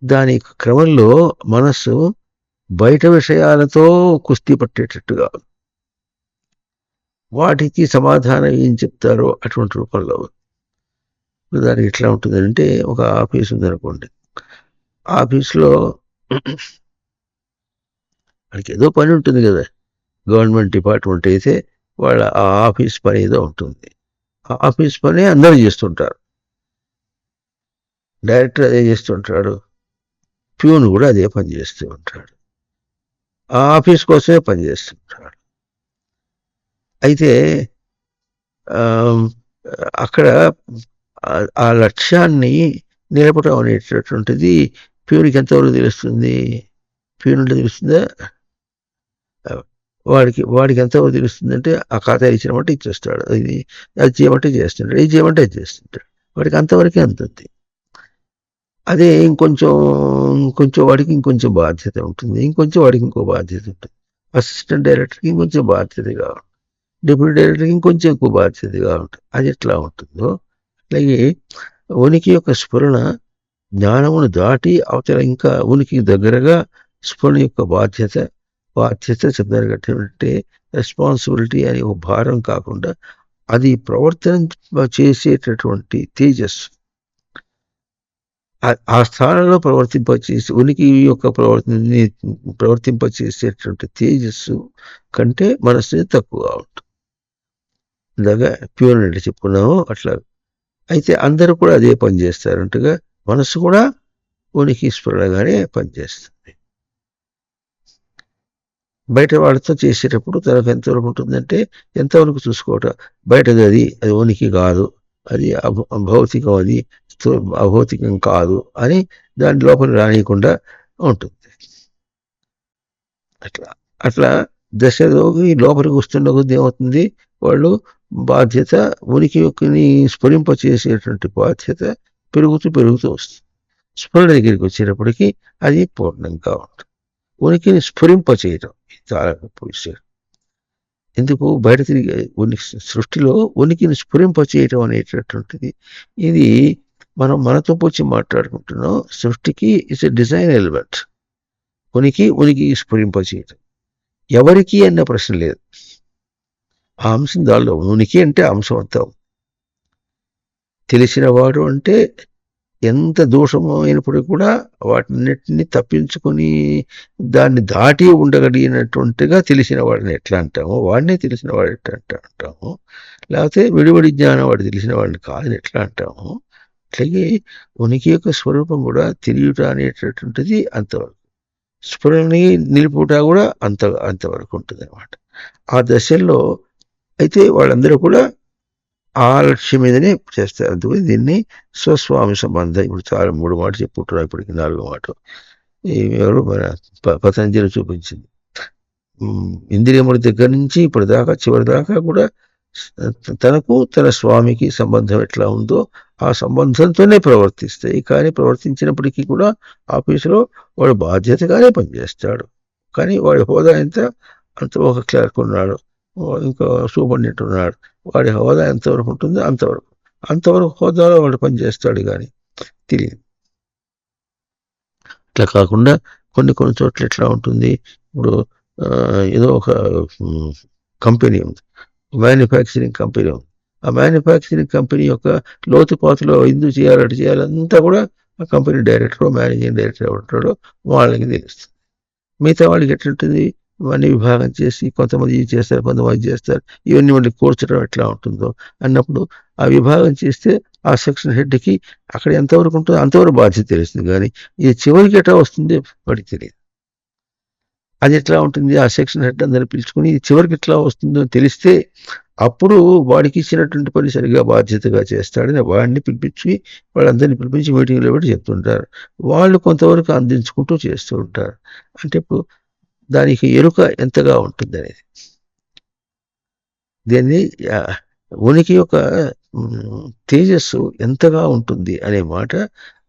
దాని క్రమంలో మనస్సు బయట విషయాలతో కుస్తీ పట్టేటట్టుగా, వాటికి సమాధానం ఏం చెప్తారో అటువంటి రూపంలో. దానికి ఎట్లా ఉంటుందంటే, ఒక ఆఫీస్ ఉందనుకోండి, ఆఫీస్లో వాడికి ఏదో పని ఉంటుంది కదా, గవర్నమెంట్ డిపార్ట్మెంట్ అయితే వాళ్ళ ఆ ఆఫీస్ పని ఏదో ఉంటుంది. ఆ ఆఫీస్ పని అందరూ చేస్తుంటారు. డైరెక్టర్ అదే చేస్తుంటాడు, ప్యూన్ కూడా అదే పని చేస్తూ ఉంటాడు, ఆ ఆఫీస్ కోసమే పని చేస్తుంటాడు. అయితే అక్కడ ఆ లక్ష్యాన్ని నిలపడం అనేటటువంటిది ప్యూన్కి ఎంతవరకు తెలుస్తుంది, ప్యూన్ తెలుస్తుందా, వాడికి ఎంతవరకు తెలుస్తుందంటే ఆ ఖాతా ఇచ్చినమంటే ఇచ్చేస్తాడు, అది చేయమంటే చేస్తుంటాడు, ఇది చేయమంటే అది చేస్తుంటాడు, వాడికి అంతవరకే అంతుంది. అదే ఇంకొంచెం వాడికి ఇంకొంచెం బాధ్యత ఉంటుంది, ఇంకొంచెం వాడికి ఇంకో బాధ్యత ఉంటుంది, అసిస్టెంట్ డైరెక్టర్కి ఇంకొంచెం బాధ్యతగా ఉంటుంది, డిప్యూటీ డైరెక్టర్కి ఇంకొంచెం ఎక్కువ బాధ్యతగా ఉంటుంది. అది ఎట్లా ఉంటుందో అలాగే ఉనికి యొక్క స్ఫురణ జ్ఞానమును దాటి అవతల ఇంకా ఉనికి దగ్గరగా స్ఫురణ యొక్క బాధ్యత శబ్దానికి అంటే రెస్పాన్సిబిలిటీ అని ఒక భారం కాకుండా అది ప్రవర్తన చేసేటటువంటి తేజస్సు. ఆ స్థానంలో ప్రవర్తింపచేసి ఉనికి యొక్క ప్రవర్తింపచేసేటువంటి తేజస్సు కంటే మనస్సుని తక్కువగా ఉంటుంది. ఇందాక ప్యూరిటీ చెప్పుకున్నాము అట్లా. అయితే అందరూ కూడా అదే పని చేస్తారంటగా మనస్సు కూడా ఉనికి స్ఫురణగానే పనిచేస్తుంది. బయట వాళ్ళతో చేసేటప్పుడు తనకు ఎంతవరకు ఉంటుందంటే ఎంతవరకు చూసుకోవటం, బయటది అది ఉనికి కాదు, అది భౌతికం, అది అభౌతికం కాదు అని దాని లోపల రానియకుండా ఉంటుంది. అట్లా అట్లా దశలోకి లోపలికి వస్తున్న కొద్ది ఏమవుతుంది, వాళ్ళు బాధ్యత ఉనికి యొక్కని స్ఫురింప చేసేటువంటి బాధ్యత పెరుగుతూ వస్తుంది. స్ఫురణ దగ్గరికి వచ్చేటప్పటికి అది పూర్ణంగా ఉంటుంది. ఉనికిని స్ఫురింప చేయటం చాలా గొప్ప విషయం. ఎందుకు బయట తిరిగి సృష్టిలో ఉనికిని స్ఫురింప చేయటం అనేటటువంటిది ఇది మనం మనతో వచ్చి మాట్లాడుకుంటున్నాం. సృష్టికి ఇట్స్ ఎ డిజైన్ ఎలిమెంట్. ఉనికి స్ఫురింప చేయటం ఎవరికి అన్న ప్రశ్న లేదు. ఆ అంశం దానిలో ఉనికి అంటే అంశం అంతా. తెలిసినవాడు అంటే ఎంత దోషము అయినప్పటికీ కూడా వాటిన్నిటిని తప్పించుకొని దాన్ని దాటి ఉండగలిగినటువంటిగా తెలిసిన వాడిని ఎట్లా అంటాము, వాడిని తెలిసిన వాడు ఎట్లా అంటాము, లేకపోతే విడివడి జ్ఞానం వాడు తెలిసిన వాడిని కాదని ఎట్లా అంటాము. అట్లాగే ఉనికి యొక్క స్వరూపం కూడా తెలియట అనేటటువంటిది అంతవరకు, స్ఫురణని నిలుపుట కూడా అంతవరకు ఉంటుంది అన్నమాట. ఆ దశల్లో అయితే వాళ్ళందరూ కూడా ఆ లక్ష్యం మీదనే చేస్తారు. అందుకని దీన్ని స్వస్వామి సంబంధం. ఇప్పుడు చాలా 3 మాటలు చెప్పుకుంటున్నారు, ఇప్పటికి 4వ మాట ఎవరు మన పతంజలి చూపించింది. ఇంద్రియముల దగ్గర నుంచి ఇప్పటిదాకా చివరి దాకా కూడా తనకు తన స్వామికి సంబంధం ఎట్లా ఉందో ఆ సంబంధంతోనే ప్రవర్తిస్తాయి. కానీ ప్రవర్తించినప్పటికీ కూడా ఆఫీసులో వాడు బాధ్యతగానే పనిచేస్తాడు. కానీ వాడి హోదా అంత ఒక క్లర్క్ ఉన్నాడు, ఇంకా సూపరింటెండెంట్ ఉన్నాడు, వాడి హోదా ఎంతవరకు ఉంటుందో అంతవరకు హోదాలో వాడు పనిచేస్తాడు. కానీ తెలియదు. ఇట్లా కాకుండా కొన్ని చోట్ల ఎట్లా ఉంటుంది, ఇప్పుడు ఏదో ఒక కంపెనీ ఉంది, మ్యానుఫ్యాక్చరింగ్ కంపెనీ ఉంది. ఆ మ్యానుఫ్యాక్చరింగ్ కంపెనీ యొక్క లోతుపాతులో ఎందుకు చేయాలంటే చేయాలంతా కూడా ఆ కంపెనీ డైరెక్టర్, మేనేజింగ్ డైరెక్టర్ ఉంటాడో వాళ్ళకి తెలుస్తుంది. మిగతా వాళ్ళకి ఎట్లుంటుంది, ఇవన్నీ విభాగం చేసి కొంతమంది ఇది చేస్తారు, కొంతమంది చేస్తారు, ఇవన్నీ మళ్ళీ కూర్చడం ఎట్లా ఉంటుందో అన్నప్పుడు ఆ విభాగం చేస్తే ఆ సెక్షన్ హెడ్కి అక్కడ ఎంతవరకు ఉంటుందో అంతవరకు బాధ్యత తెలుస్తుంది. కానీ ఇది చివరికి ఎట్లా వస్తుంది వాడికి తెలియదు. అది ఎట్లా ఉంటుంది, ఆ సెక్షన్ హెడ్ అందరిని పిలుచుకొని చివరికి ఎట్లా వస్తుందో తెలిస్తే అప్పుడు వాడికి ఇచ్చినటువంటి పని సరిగా బాధ్యతగా చేస్తాడని వాడిని పిలిపించి వాళ్ళందరినీ పిలిపించి మీటింగ్లో పెట్టి చెప్తుంటారు. వాళ్ళు కొంతవరకు అందించుకుంటూ చేస్తూ ఉంటారు. అంటే ఇప్పుడు దానికి ఎరుక ఎంతగా ఉంటుంది అనేది, దీన్ని ఉనికి యొక్క తేజస్సు ఎంతగా ఉంటుంది అనే మాట,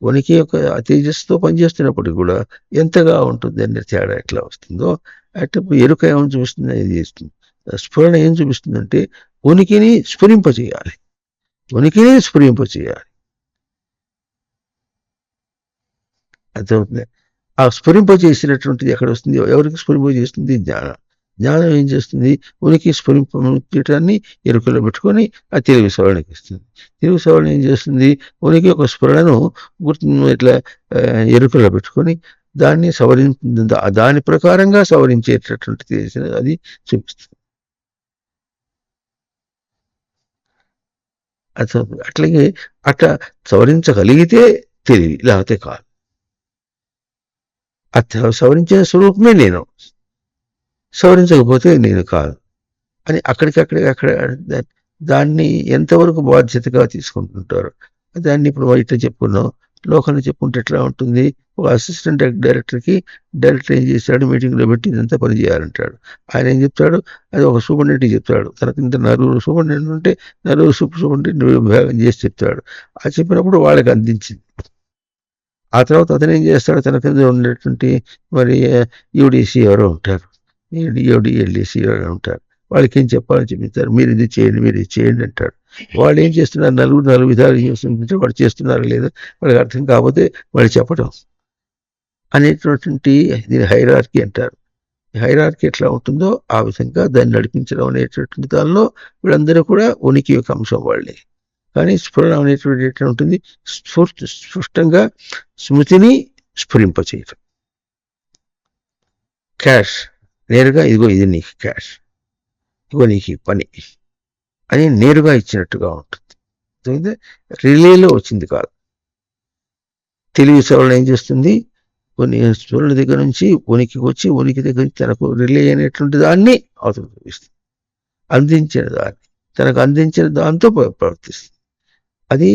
ఉనికి యొక్క తేజస్సుతో పనిచేస్తున్నప్పటికీ కూడా ఎంతగా ఉంటుంది అనే తేడా ఎట్లా వస్తుందో అంటే ఎరుక ఏమని చూపిస్తుంది, ఇది చేస్తుంది. స్ఫురణ ఏం చూపిస్తుందంటే ఉనికిని స్ఫురింపచేయాలి. అర్థమవుతుంది. ఆ స్ఫురింపజేసినటువంటిది ఎక్కడ వస్తుంది, ఎవరికి స్ఫురింపజేస్తుంది? జ్ఞానం ఏం చేస్తుంది, ఉనికి స్ఫురింపటాన్ని ఎరుకలో పెట్టుకొని ఆ తెలుగు సవరణకి ఇస్తుంది. తెలుగు సవరణ ఏం చేస్తుంది, ఉనికి ఒక స్ఫురణను ఇట్లా ఎరుకలో పెట్టుకొని దాన్ని దాని ప్రకారంగా సవరించేటటువంటి అది చూపిస్తుంది. అట్లాగే అట్లా సవరించగలిగితే తెలివి, లేకపోతే కాదు. సవరించిన స్వరూపమే నేను, సవరించకపోతే నేను కాదు అని అక్కడ దాన్ని ఎంతవరకు బాధ్యతగా తీసుకుంటుంటారు. దాన్ని ఇప్పుడు ఇట్లా చెప్పుకున్నాం. లోకంలో చెప్పుకుంటే ఎట్లా ఉంటుంది, ఒక అసిస్టెంట్ డైరెక్టర్కి డైరెక్టర్ ఏం చేస్తాడు, మీటింగ్లో పెట్టి ఇదంతా పని చేయాలంటాడు. ఆయన ఏం చెప్తాడు, అది ఒక సూపరింటెండెంట్కి చెప్తాడు. తనకి ఇంత 4 సూపరింటెండెంట్ ఉంటే 4 సూపరింటెండెంట్ విభాగం చేసి చెప్తాడు. ఆ చెప్పినప్పుడు వాళ్ళకి అందించింది. ఆ తర్వాత అతను ఏం చేస్తాడు, తన కింద ఉండేటువంటి మరి యూడీసీ ఎవరో ఉంటారు, యూడిఎల్డీసీ ఎవరో ఉంటారు, వాళ్ళకి ఏం చెప్పాలని చెప్తారు, మీరు ఇది చేయండి అంటాడు. వాళ్ళు ఏం చేస్తున్నారు, 4 విధాలు చేస్తుంటే వాడు చేస్తున్నారా లేదా వాళ్ళకి అర్థం కాకపోతే వాళ్ళు చెప్పడం అనేటటువంటి దీని హైరార్కీ అంటారు. హైరార్కీ ఎట్లా ఉంటుందో ఆ విధంగా దాన్ని నడిపించడం అనేటటువంటి దానిలో వీళ్ళందరూ కూడా ఉనికి యొక్క అంశం వాళ్ళే. కానీ స్ఫురణ అనేటువంటి ఎట్లా ఉంటుంది, స్పష్టంగా స్మృతిని స్ఫురింపచేయటం. క్యాష్ నేరుగా ఇదిగో ఇది నీకు క్యాష్, ఇదిగో నీకు ఈ పని అని నేరుగా ఇచ్చినట్టుగా ఉంటుంది. రిలేలో వచ్చింది కాదు. తెలివి సవరణ ఏం చేస్తుంది, కొన్ని స్ఫురణ దగ్గర నుంచి ఉనికి వచ్చి ఉనికి దగ్గర నుంచి తనకు రిలే అనేటువంటి దాన్ని అవతల చూపిస్తుంది. అందించిన దాన్ని తనకు అందించిన దాంతో ప్రవర్తిస్తుంది. అది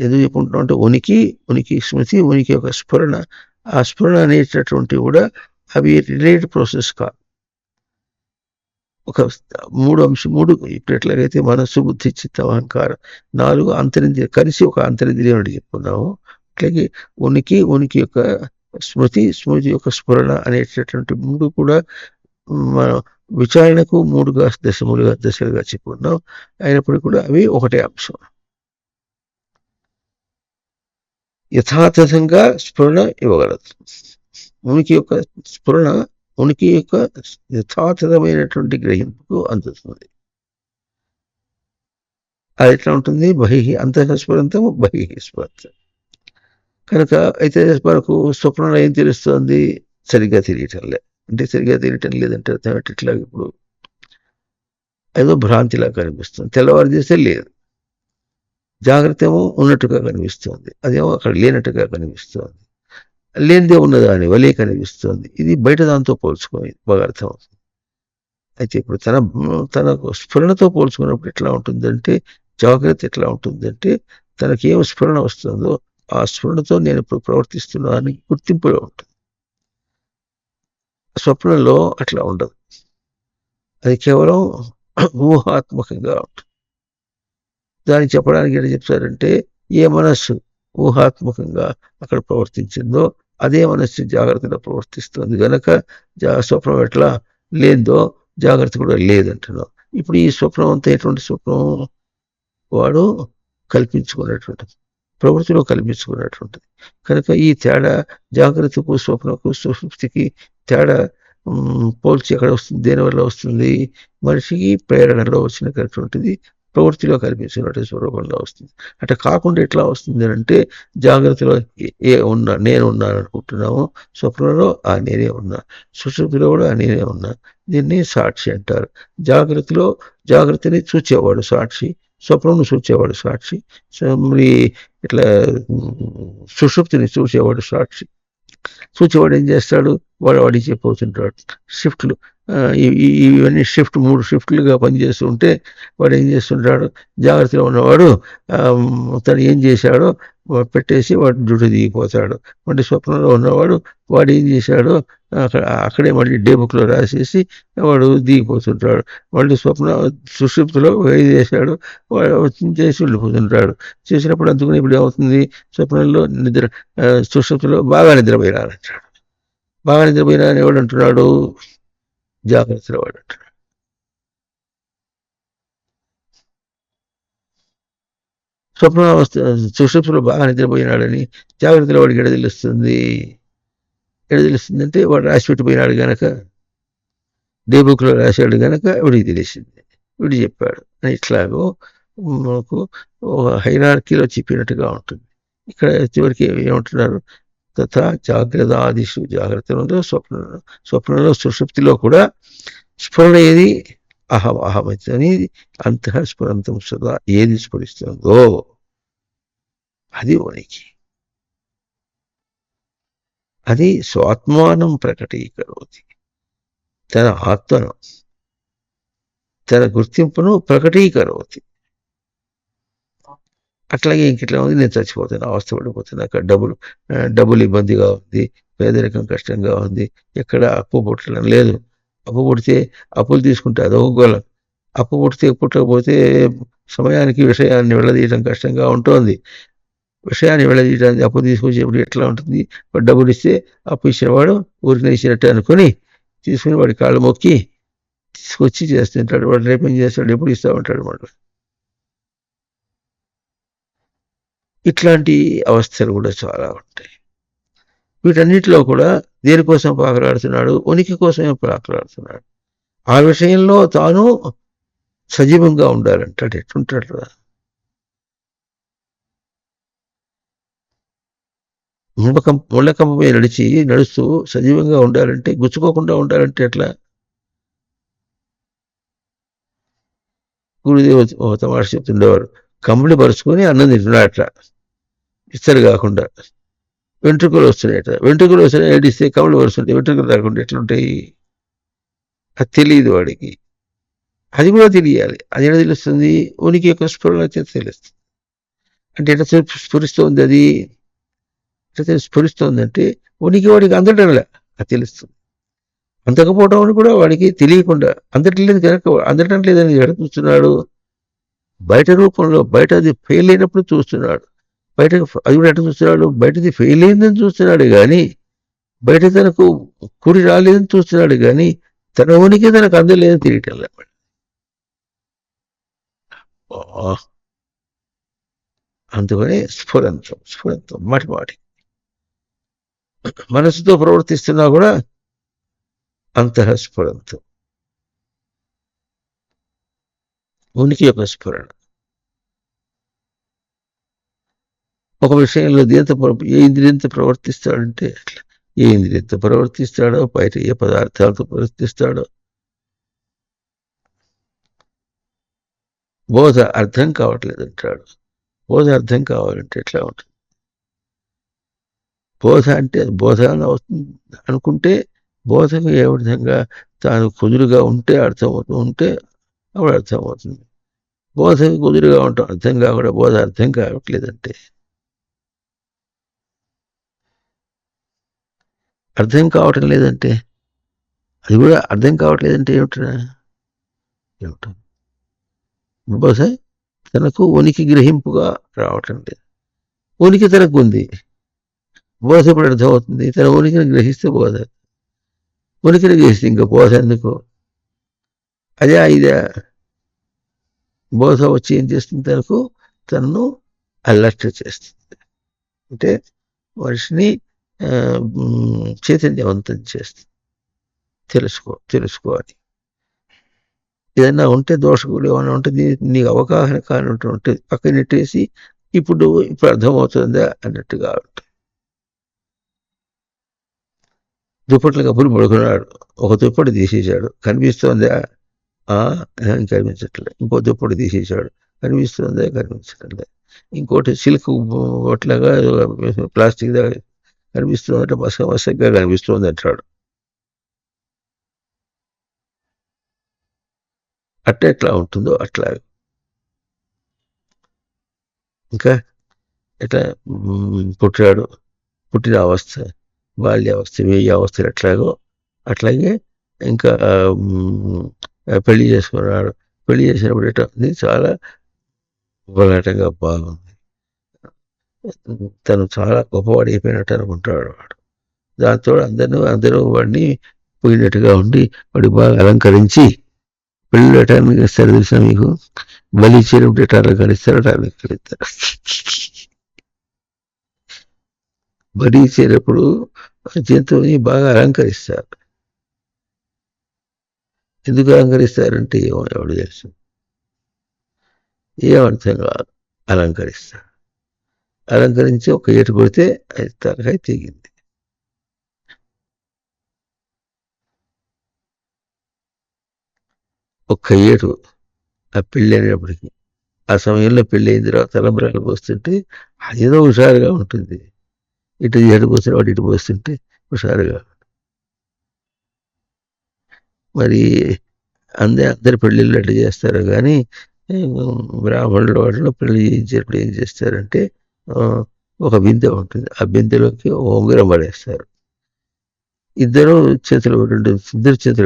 ఎందుకు చెప్పుకుంటున్నాం అంటే ఉనికి స్మృతి, ఉనికి యొక్క స్ఫురణ. ఆ స్ఫురణ అనేటటువంటివి కూడా అవి రిలేటెడ్ ప్రాసెస్ కాదు. ఒక మూడు ఇప్పుడు ఎట్లాగైతే మనస్సు, బుద్ధి, చిత్తం, అహంకారం 4 అంతరింద్రియ కలిసి ఒక అంతరింద్రియం అని చెప్పుకున్నాము. అట్లాగే ఉనికి యొక్క స్మృతి యొక్క స్ఫురణ అనేటటువంటి 3 కూడా మనం విచారణకు 3గా దశలుగా చెప్పుకున్నాం. అయినప్పటికీ కూడా అవి ఒకటే అంశం. యథాతథంగా స్ఫురణ ఇవ్వగలదు. ఉనికి యొక్క స్ఫురణ ఉనికి యొక్క యథాతథమైనటువంటి గ్రహింపుకు అందుతుంది. అది ఎట్లా ఉంటుంది, బహిహి అంతఃస్ఫురంతం బహిహి స్ఫురంతం. కనుక అయితే మనకు స్వప్నంలో ఏం తెలుస్తుంది, సరిగ్గా తెలియటంలే. అంటే సరిగ్గా తెలియటం లేదంటే అర్థం ఎట్లా, ఇప్పుడు ఏదో భ్రాంతిలా కనిపిస్తుంది. తెల్లవారు చేస్తే లేదు. జాగ్రత్త ఏమో ఉన్నట్టుగా కనిపిస్తుంది, అదేమో అక్కడ లేనట్టుగా కనిపిస్తుంది. లేనిదే ఉన్నదాని వలే కనిపిస్తుంది. ఇది బయట దాంతో పోల్చుకొని బాగా అర్థమవుతుంది. అయితే ఇప్పుడు తన స్ఫురణతో పోల్చుకున్నప్పుడు ఎట్లా ఉంటుందంటే, జాగ్రత్త ఎట్లా ఉంటుందంటే, తనకేం స్ఫురణ వస్తుందో ఆ స్ఫురణతో నేను ఇప్పుడు ప్రవర్తిస్తున్నానని గుర్తింపులో ఉంటుంది. స్వప్నంలో అట్లా ఉండదు. అది కేవలం ఊహాత్మకంగా ఉంటుంది. దాన్ని చెప్పడానికి ఏంటి చెప్తారంటే, ఏ మనస్సు ఊహాత్మకంగా అక్కడ ప్రవర్తించిందో అదే మనస్సు జాగ్రత్తగా ప్రవర్తిస్తుంది. కనుక స్వప్నం ఎట్లా లేదో జాగ్రత్త కూడా లేదంటున్నాం. ఇప్పుడు ఈ స్వప్నం అంతా ఎటువంటి స్వప్నం, వాడు కల్పించుకున్నటువంటిది, ప్రవృత్తిలో కల్పించుకున్నటువంటిది. కనుక ఈ తేడా జాగ్రత్తకు స్వప్నకు సుషుప్తికి తేడా పోల్చి ఎక్కడ వస్తుంది, దేనివల్ల వస్తుంది, మనిషికి ప్రేరణలో వచ్చినటువంటిది ప్రవృత్తిలో కల్పించినటువంటి స్వరూపంలో వస్తుంది. అట్లా కాకుండా ఎట్లా వస్తుంది అంటే, జాగ్రత్తలో నేను ఉన్నాను అనుకుంటున్నాము, స్వప్నంలో ఆ నేనే ఉన్నా, సుషుప్తిలో కూడా ఆ నేనే ఉన్నా. దీన్ని సాక్షి అంటారు. జాగ్రత్తని చూచేవాడు సాక్షి, స్వప్నం చూచేవాడు సాక్షి, మరి ఇట్లా సుషుప్తిని చూసేవాడు సాక్షి. చూచేవాడు ఏం చేస్తాడు, వాడికి చెప్పవుతుంటాడు. షిఫ్ట్లు ఇవన్నీ 3 షిఫ్ట్లుగా పనిచేస్తూ ఉంటే వాడు ఏం చేస్తుంటాడు, జాగ్రత్తగా ఉన్నవాడు తను ఏం చేశాడో పెట్టేసి వాడు డ్యూటీ దిగిపోతాడు. మళ్ళీ స్వప్నంలో ఉన్నవాడు వాడు ఏం చేశాడో అక్కడే మళ్ళీ డే బుక్లో రాసేసి వాడు దిగిపోతుంటాడు. మళ్ళీ సుషుప్తిలో ఏం చేశాడు వాడు చేసి వెళ్ళిపోతుంటాడు. చేసినప్పుడు అందుకని ఇప్పుడు ఏమవుతుంది, స్వప్నంలో సుషుప్తిలో బాగా నిద్రపోయినానంటాడు. బాగా నిద్రపోయినా అని ఎవడు అంటున్నాడు, జాగ్రత్తలో వాడు అంటున్నాడు. సుషుప్తిలో బాగా నిద్రపోయినాడని జాగ్రత్తలో వాడికి ఎడ తెలుస్తుంది అంటే, వాడు రాసి పెట్టిపోయినాడు కనుక, డే బుక్లో రాశాడు కనుక వీడికి తెలిసింది, వీడు చెప్పాడు అని. ఇట్లాగో మనకు హైరార్కీలో చెప్పినట్టుగా ఉంటుంది. ఇక్కడ చివరికి ఏమంటున్నారు, తథా జాగ్రత్త ఆదిషు, జాగ్రత్తలో స్వప్నంలో సుషుప్తిలో కూడా స్ఫురణ ఏది, అహమని అంతఃస్ఫురంతం సదా ఏది స్ఫురిస్తుందో అది ఉనికి. అది స్వాత్మానం ప్రకటీకరోతి, తన ఆత్మను, తన గుర్తింపును ప్రకటీకరోతి. అట్లాగే ఇంకెట్లా ఉంది, నేను చచ్చిపోతాను, అవస్థ పడిపోతాను, అక్కడ డబ్బులు ఇబ్బందిగా ఉంది, పేదరికం కష్టంగా ఉంది, ఎక్కడ అప్పు పుట్టడం లేదు. అప్పు పుడితే అప్పులు తీసుకుంటే అదొక గోళం. అప్పు పుట్టకపోతే సమయానికి విషయాన్ని వెళ్ళదీయడం కష్టంగా ఉంటుంది. విషయాన్ని వెళ్ళదీయడానికి అప్పు తీసుకొచ్చేప్పుడు ఎట్లా ఉంటుంది, వాడు డబ్బులు ఇస్తే అప్పు ఇచ్చినవాడు ఊరికి ఇచ్చినట్టు అనుకుని తీసుకుని వాడి కాళ్ళు మొక్కి తీసుకొచ్చి చేస్తుంటాడు. వాడు రేపేం చేస్తాడు, ఎప్పుడు ఇస్తామంటాడు. వాడు ఇట్లాంటి అవస్థలు కూడా చాలా ఉంటాయి. వీటన్నిటిలో కూడా దేనికోసం పాకులాడుతున్నాడు? ఉనికి కోసమే పాకులాడుతున్నాడు. ఆ విషయంలో తాను సజీవంగా ఉండాలంటాడు. ఎట్లుంటాడు? ముళ్ళకంప మీద నడుస్తూ సజీవంగా ఉండాలంటే, గుచ్చుకోకుండా ఉండాలంటే ఎట్లా? గురుదేవ ఒక తమాష చెప్తుండేవారు. కంబళి పరుచుకొని అన్నం తింటున్నాడట, ఇస్తరు కాకుండా. వెంట్రుకలు వస్తున్నాయట. వెంట్రుకలు వస్తున్నాయి ఏడిస్తే కమలు పరుస్తుంటే వెంట్రుకలు రాకుండా ఎట్లుంటాయి? అది తెలియదు వాడికి. అది కూడా తెలియాలి. అది ఎలా తెలుస్తుంది? ఉనికి యొక్క స్ఫురణ తెలుస్తుంది. అంటే ఎట్లా స్ఫురిస్తోంది అది? ఎట్లా స్ఫురిస్తోందంటే ఉనికి వాడికి అందటంలా అది తెలుస్తుంది. అందకపోవడం అని కూడా వాడికి తెలియకుండా అందట్లేదు కనుక, అందటం లేదని ఎక్కడ చూస్తున్నాడు? బయట రూపంలో, బయట అది ఫెయిల్ అయినప్పుడు చూస్తున్నాడు. బయట అది కూడా ఎట్లా చూస్తున్నాడు? బయటది ఫెయిల్ అయిందని చూస్తున్నాడు కానీ, బయట తనకు కుడి రాలేదని చూస్తున్నాడు కానీ, తన ఉనికి తనకు అందలేదని తెలియటం లేదు. అందుకని స్ఫురంతం మాటి మనసుతో ప్రవర్తిస్తున్నా కూడా అంతఃస్ఫురంతం, ఉనికి యొక్క స్ఫురణ. ఒక విషయంలో ఏ ఇంద్రియంతో ప్రవర్తిస్తాడంటే అట్లా. ఏ ఇంద్రియంతో ప్రవర్తిస్తాడో, బయట ఏ పదార్థాలతో ప్రవర్తిస్తాడో, బోధ అర్థం కావట్లేదు అంటాడు. బోధ అర్థం కావాలంటే ఎట్లా ఉంటుంది? బోధ అంటే బోధ అనుకుంటే, బోధకు ఏ విధంగా తాను కుదురుగా ఉంటే అర్థమవుతూ ఉంటే అప్పుడు అర్థమవుతుంది. బోధకు కుదురుగా ఉంటాం అర్థం కాకుండా బోధ అర్థం కావట్లేదంటే, అర్థం కావటం లేదంటే, అది కూడా అర్థం కావట్లేదంటే ఏమిటో బోధ తనకు ఉనికి గ్రహింపుగా రావటం లేదు. ఉనికి తనకు ఉంది, బోధ ఇప్పుడు అర్థమవుతుంది. తన ఉనికిని గ్రహిస్తే బోధ, ఉనికిని గ్రహిస్తే ఇంకా బోధ ఎందుకు? అదే ఇదే బోధ వచ్చి ఏం చేస్తుంది? తనను అలర్ట్ చేస్తుంది. అంటే మనిషిని చైతన్యవంతం చేస్తుంది. తెలుసుకోవాలి. ఏదైనా ఉంటే దోషకులు ఏమైనా ఉంటే నీకు అవగాహన కానిటువంటి పక్కన నెట్టేసి ఇప్పుడు అర్థమవుతుందా అన్నట్టుగా ఉంటుంది. దుప్పట్లు కప్పులు పడుకున్నాడు, ఒక దుప్పటి తీసేశాడు, కనిపిస్తోందా? కనిపించట్లే. ఇంకో దుప్పటి తీసేశాడు, కనిపిస్తుందా? కనిపించట్లే. ఇంకోటి సిల్క్ అట్లాగా ప్లాస్టిక్ దగ్గర కనిపిస్తుందంటే మసగ్గా కనిపిస్తుంది అంటాడు. ఎట్లా ఉంటుందో అట్లా. ఇంకా ఎట్లా పుట్టిన అవస్థ, బాల్యావస్థ, వెయ్యి అవస్థలు ఎట్లాగో అట్లాగే ఇంకా పెళ్లి చేసుకున్నాడు. పెళ్లి చేసినప్పుడు ఎట్లా ఉంది? చాలా పోరాటంగా బాగుంది. తను చాలా గొప్పవాడు అయిపోయినట్టు అనుకుంటాడు వాడు. దాంతో అందరూ వాడిని పోయినట్టుగా ఉండి వాడికి బాగా అలంకరించి పెళ్ళి ఎటానికి ఇస్తారు తెలుసా మీకు? బలి ఇచ్చేటప్పుడు ఎట్లా అలంకరిస్తారు? అలంకరిస్తారు. బలి ఇచ్చేటప్పుడు జంతువుని బాగా అలంకరిస్తారు. ఎందుకు అలంకరిస్తారంటే ఎవడు తెలుసు? ఏమర్థం కాదు. అలంకరిస్తారు. అలంకరించి ఒక ఏటు కొడితే అది తలకాయ తెగింది. ఒక్క ఏటు ఆ పెళ్ళి అనేటప్పటికి. ఆ సమయంలో పెళ్ళి అయిన తర్వాత తలంబరాలు పోస్తుంటే అదేదో హుషారుగా ఉంటుంది. ఇటు ఎటు పోస్తే వాడు ఇటు పోస్తుంటే హుషారుగా. మరి అందరి పెళ్ళిళ్ళు అట్లా చేస్తారు కానీ బ్రాహ్మణుల వాటిలో పెళ్లి చేయించేటప్పుడు ఏం చేస్తారంటే ఒక బిందె ఉంటుంది, ఆ బిందెలోకి ఉంగరం పడేస్తారు. ఇద్దరు చేతులు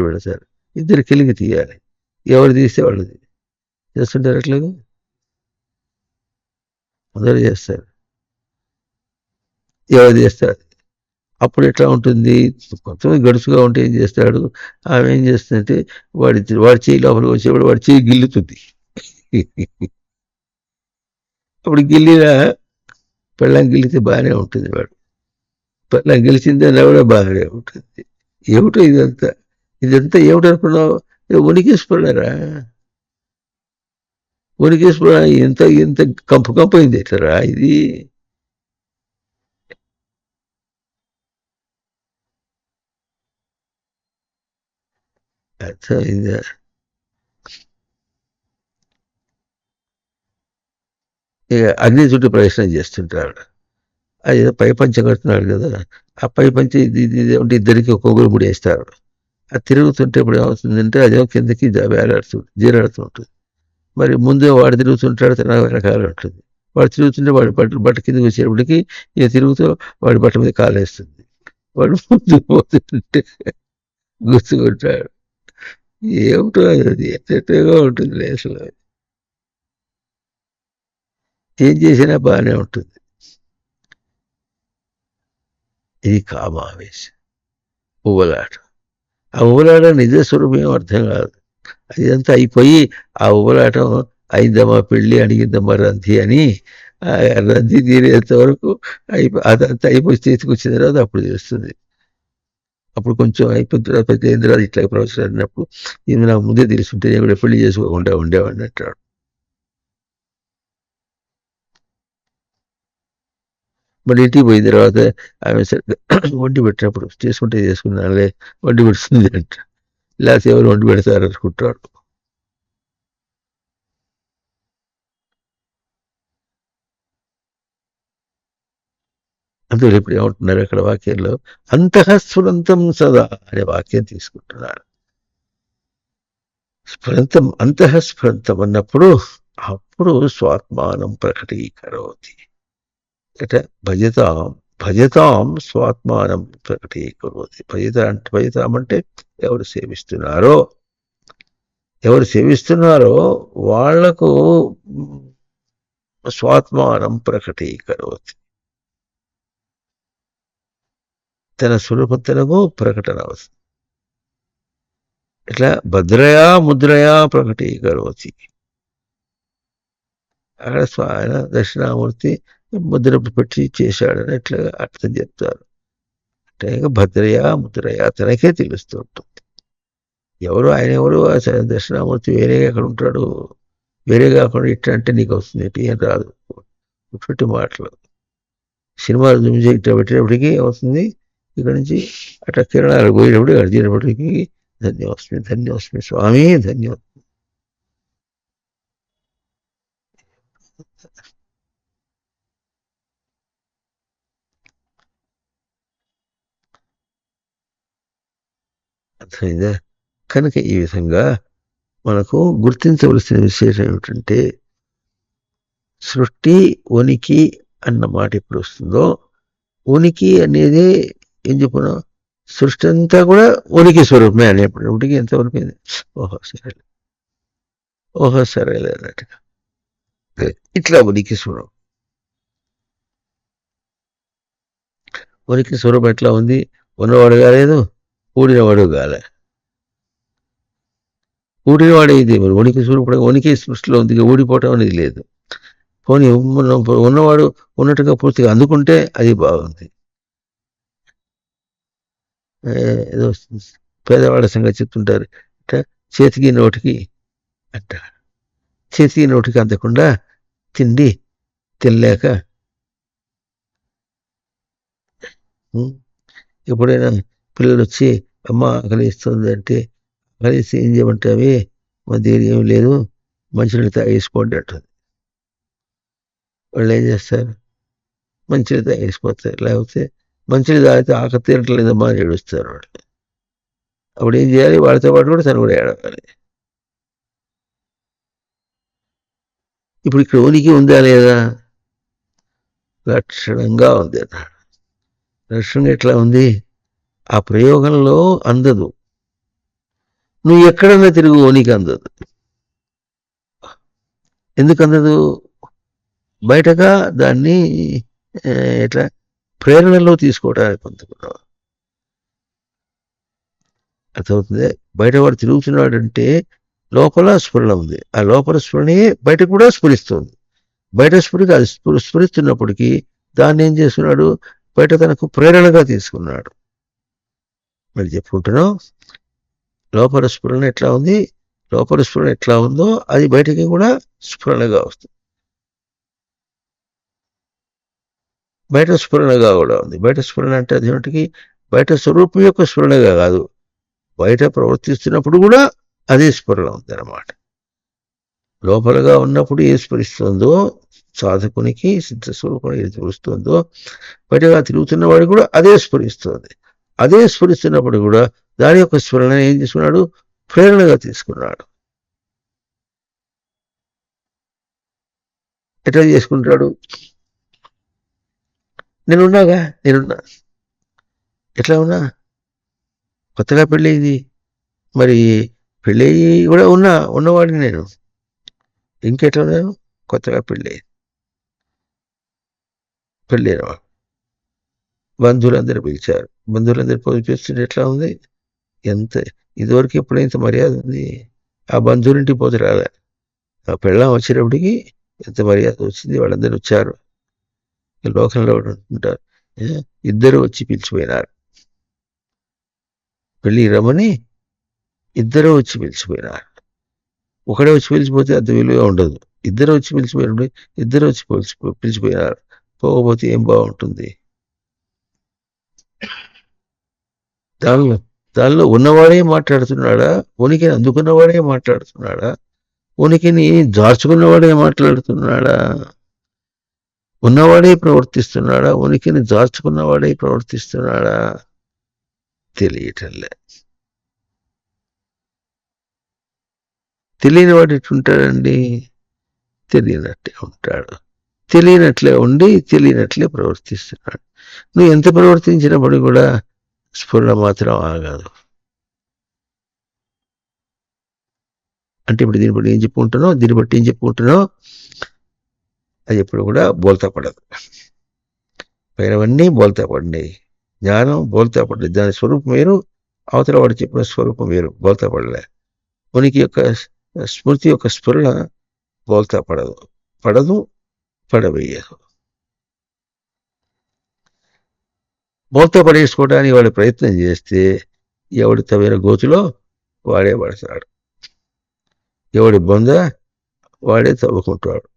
పెడతారు. ఇద్దరు కిలికి తీయాలి. ఎవరు తీస్తే వాళ్ళది చేస్తుంటారు. అట్లాగే అందరూ చేస్తారు. ఎవరు చేస్తారు? అప్పుడు ఎట్లా ఉంటుంది? కొంచెం గడుసుగా ఉంటే ఏం చేస్తాడు? ఆమె ఏం చేస్తుందంటే వాడి చేయి లోపలికి వచ్చేవాడు వాడి చేయి గిల్లుతుంది. అప్పుడు గిల్లిన పెళ్ళం గిల్లితే బాగానే ఉంటుంది. వాడు పర్లా గెలిచిందని కూడా బాగానే ఉంటుంది. ఏమిటో ఇదంతా ఇదంతా ఏమిటనుకున్నావు? ఉనికేసుకున్నారా? ఉనికేసుకున్నా ఇంత ఇంత కంపు కంపు అయింది ఎట్లరా ఇది? అర్థమైందా? ఇక అగ్ని చుట్టూ ప్రయత్నం చేస్తుంటాడు. అది ఏదో పై పంచ కడుతున్నాడు కదా, ఆ పై పంచ ఇది ఇద్దరికి ఒక్కొక్కరు ముడేస్తారు. అది తిరుగుతుంటే ఇప్పుడు ఏమవుతుందంటే అదేమో కిందకి వేలాడుతుంది, జీరాడుతుంటుంది. మరి ముందే వాడు తిరుగుతుంటాడు, తన వెనకాల ఉంటుంది. వాడు తిరుగుతుంటే వాడి బట్ట కిందకి వచ్చేటప్పటికి ఇక తిరుగుతూ వాడి బట్ట మీద కాలేస్తుంది. వాడు ముందు పోతుంటే గుర్తుకుంటాడు. ఏమిటో అది ఎట్టగా ఉంటుంది అసలు. ఏం చేసినా బాగానే ఉంటుంది. ఇది కామావేశం, ఉవ్వలాట. ఆ ఉవ్వలాట నిజ స్వరూపం ఏం అర్థం కాదు. ఇదంతా అయిపోయి ఆ ఉవ్వలాటం అయిందమ్మా పెళ్ళి, అడిగిందమ్మా రంతి అని రంతి తీరేంత వరకు అదంతా అయిపోయి చేతికి వచ్చిన తర్వాత అప్పుడు తెలుస్తుంది. అప్పుడు కొంచెం అయిపోయిన తర్వాత పెద్ద తర్వాత ఇట్లా ప్రొఫెసర్ అన్నప్పుడు ఇది నాకు ముందే తెలుసుంటే నేను కూడా పెళ్లి చేసుకోకుండా ఉండేవాడిని అంటాడు. మళ్ళీ ఇంటికి పోయిన తర్వాత ఆమె వండి పెట్టినప్పుడు చేసుకుంటే చేసుకున్నానులే, వండి పెడుతుంది అంట. లేకపోతే ఎవరు వండి పెడతారు అనుకుంటాడు. అందులో ఇప్పుడు ఏమంటున్నారు అక్కడ వాక్యంలో? అంతఃస్ఫురంతం సదా అనే వాక్యం తీసుకుంటున్నారు. స్ఫురంతం, అంతఃస్ఫురంతం అన్నప్పుడు అప్పుడు స్వాత్మానం ప్రకటీకరోతి. అంటే భజతాం స్వాత్మానం ప్రకటీకరోతి. భజతాం అంటే ఎవరు సేవిస్తున్నారో వాళ్లకు స్వాత్మానం ప్రకటీకరోతి. తన స్వరూపతనము ప్రకటన అవుతుంది. ఇట్లా భద్రయా ముద్రయా ప్రకటీకరోతి. అక్కడ ఆయన దక్షిణామూర్తి ముద్ర పెట్టి చేశాడని ఇట్లా అర్థం చెప్తారు. అంటే భద్రయా ముద్రయా తనకే తెలుస్తూ ఉంటుంది. ఆయన ఎవరు దక్షిణామూర్తి వేరేగా అక్కడ ఉంటాడు, వేరే కాకుండా ఇట్లా అంటే నీకు వస్తుంది ఏం రాదు. ఇటువంటి మాటలు సినిమాలు చూసి ఇట్లా పెట్టేటప్పటికీ వస్తుంది. ఇక్కడ నుంచి అట్లా కిరణాలు పోయేటప్పుడు అడిచేటప్పటికి ధన్యోస్మి స్వామి ధన్యోస్మి. అర్థమైందా? కనుక ఈ విధంగా మనకు గుర్తించవలసిన విశేషం ఏమిటంటే సృష్టి ఉనికి అన్న మాట ఎప్పుడు వస్తుందో, ఉనికి అనేది ఏం చెప్పుకున్నాం, సృష్టి అంతా కూడా ఉనికి స్వరూపమే అనేప్పటికి ఎంతవరకు ఓహో సరేలే అన్నట్టుగా ఇట్లా ఉనికి స్వరూపం. ఉనికి స్వరూపం ఎట్లా ఉంది? ఉన్నవాడు కాలేదు, ఊడినవాడు కాలే. ఊడినవాడు ఇది మరి ఉనికి స్వరూపుడు, ఉనికి సృష్టిలో ఉంది, ఊడిపోవటం అనేది లేదు. పోనీ ఉన్నవాడు ఉన్నట్టుగా పూర్తిగా అందుకుంటే అది బాగుంది. ఏదో పేదవాళ్ళ సంగతి చెప్తుంటారు, చేతికి నోటికి అంటారు. చేతికి నోటికి అందకుండా తిండి తినలేక ఎప్పుడైనా పిల్లలు వచ్చి అమ్మ ఆకలిస్తుంది అంటే ఆకలిస్తే ఏం చేయమంటావి, మా దగ్గర ఏమి లేదు, మంచినీళ్ళు తాగేసుకోండి అంటుంది. వాళ్ళు ఏం చేస్తారు? మంచినీళ్ళు తాగేసిపోతారు. లేకపోతే మంచినీళ్ళు తాగితే ఆకలి తీరట్లేదమ్మా అని ఏడుస్తారు వాళ్ళు. అప్పుడు ఏం చేయాలి? వాళ్ళతో పాటు కూడా తను కూడా ఏడవాలి. ఇప్పుడు ఇక్కడ ఉనికి ఉందా లేదా? లక్షణంగా ఉంది అన్నాడు. లక్షణంగా ఎట్లా ఉంది? ఆ ప్రయోగంలో అందదు. నువ్వు ఎక్కడన్నా తిరుగు ఉనికి అందదు. ఎందుకు అందదు? బయటగా దాన్ని ఎట్లా ప్రేరణలో తీసుకోవడానికి పొందుకున్నావు. అర్థమవుతుంది? బయట వాడు తిరుగుతున్నాడంటే లోపల స్ఫురణ ఉంది. ఆ లోపల స్ఫురణయే బయట కూడా స్ఫురిస్తుంది. బయట స్ఫురికి అది స్ఫురిస్తున్నప్పటికీ దాన్ని ఏం చేస్తున్నాడు? బయట తనకు ప్రేరణగా తీసుకున్నాడు. మరి చెప్పుకుంటున్నాం, లోపల స్ఫురణ ఎట్లా ఉంది, లోపల స్ఫురణ ఎట్లా ఉందో అది బయటికి కూడా స్ఫురణగా వస్తుంది. బయట స్ఫురణగా కూడా ఉంది. బయట స్ఫురణ అంటే అది ఏమిటికి, బయట స్వరూపం యొక్క స్ఫురణగా కాదు, బయట ప్రవర్తిస్తున్నప్పుడు కూడా అదే స్ఫురణ ఉంది అన్నమాట. లోపలగా ఉన్నప్పుడు ఏ స్ఫురిస్తుందో, సాధకునికి సిద్ధస్వరూపం ఏది తెలుస్తుందో, బయటగా తిరుగుతున్న వాడు కూడా అదే స్ఫురిస్తుంది. అదే స్ఫురిస్తున్నప్పుడు కూడా దాని యొక్క స్ఫురణ ఏం తీసుకున్నాడు, ప్రేరణగా తీసుకున్నాడు. ఎట్లా చేసుకుంటాడు, నేనున్నా, ఎట్లా ఉన్నా, కొత్తగా పెళ్ళయింది, మరి పెళ్ళయి కూడా ఉన్నవాడిని నేను, ఇంకెట్లా ఉన్నాను, కొత్తగా పెళ్ళైన బంధువులందరూ పిలిచారు, బంధువులందరూ పిలిపిస్తుంటే ఎట్లా ఉంది, ఎంత ఇదివరకు ఎప్పుడైతే మర్యాద ఉంది, ఆ బంధువులింటికి పోతే రాలే, ఆ పెళ్ళం వచ్చేటప్పటికి ఎంత మర్యాద వచ్చింది, వాళ్ళందరూ వచ్చారు. లోకంలో ఉంటారు, ఇద్దరు వచ్చి పిలిచిపోయినారు, పెళ్ళి రమ్మని ఇద్దరు వచ్చి పిలిచిపోయినారు. ఒకడే వచ్చి పిలిచిపోతే అంత విలువ ఉండదు, ఇద్దరు వచ్చి పిలిచిపోయినప్పుడు ఇద్దరు వచ్చి పిలిచిపోయినారు, పోకపోతే ఏం బాగుంటుంది. దానిలో ఉన్నవాడే మాట్లాడుతున్నాడా, ఉనికిని అందుకున్నవాడే మాట్లాడుతున్నాడా, ఉనికిని దాచుకున్నవాడే మాట్లాడుతున్నాడా, ఉన్నవాడే ప్రవర్తిస్తున్నాడా, ఉనికిని దాచుకున్నవాడే ప్రవర్తిస్తున్నాడా, తెలియటంలే. తెలియని వాడు ఎట్లుంటాడండి, తెలియనట్టే ఉంటాడు, తెలియనట్లే ఉండి తెలియనట్లే ప్రవర్తిస్తున్నాడు. నువ్వు ఎంత ప్రవర్తించినప్పుడు కూడా స్ఫురణ మాత్రం ఆగదు. అంటే ఇప్పుడు దీన్ని బట్టి ఏం చెప్పుకుంటున్నావు, అది ఎప్పుడు కూడా బోల్తా పడదు. పైనవన్నీ బోల్తా పడినాయి, జ్ఞానం బోల్తా పడ్డది, దాని స్వరూపం వేరు, అవతల వాడు చెప్పిన స్వరూపం వేరు, బోల్తా పడలే. ఉనికి యొక్క స్మృతి యొక్క స్ఫురణ బోల్తా పడదు, పడవేయదు. బోల్తా పడేసుకోవడానికి వాడు ప్రయత్నం చేస్తే ఎవడు తవ్విన గోతులో వాడే పడతాడు, ఎవడి బొంద వాడే తవ్వుకుంటాడు.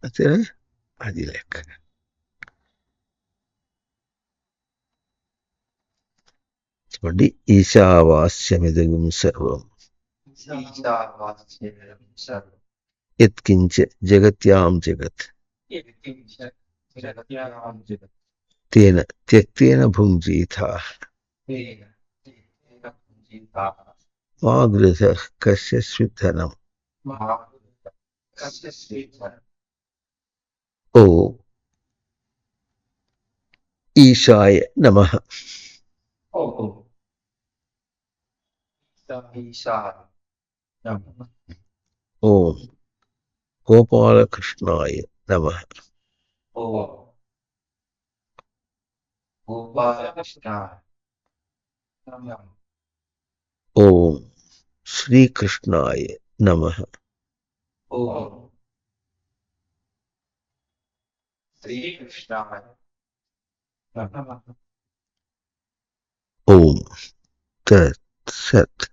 అంతేనా, అది లెక్క. చెప్పండి, ఈశావాస్యమిదం సర్వం యత్కించ జగత్యాం జగత్ తేన త్యక్తేన భుంజీథాః మా గృహః కస్యచిత్ ధనం. ఓ ఈశాయ నమః. ఓం గోపాలకృష్ణాయ నమః. ఓం శ్రీకృష్ణాయ నమః. ఓం తత్ సత్.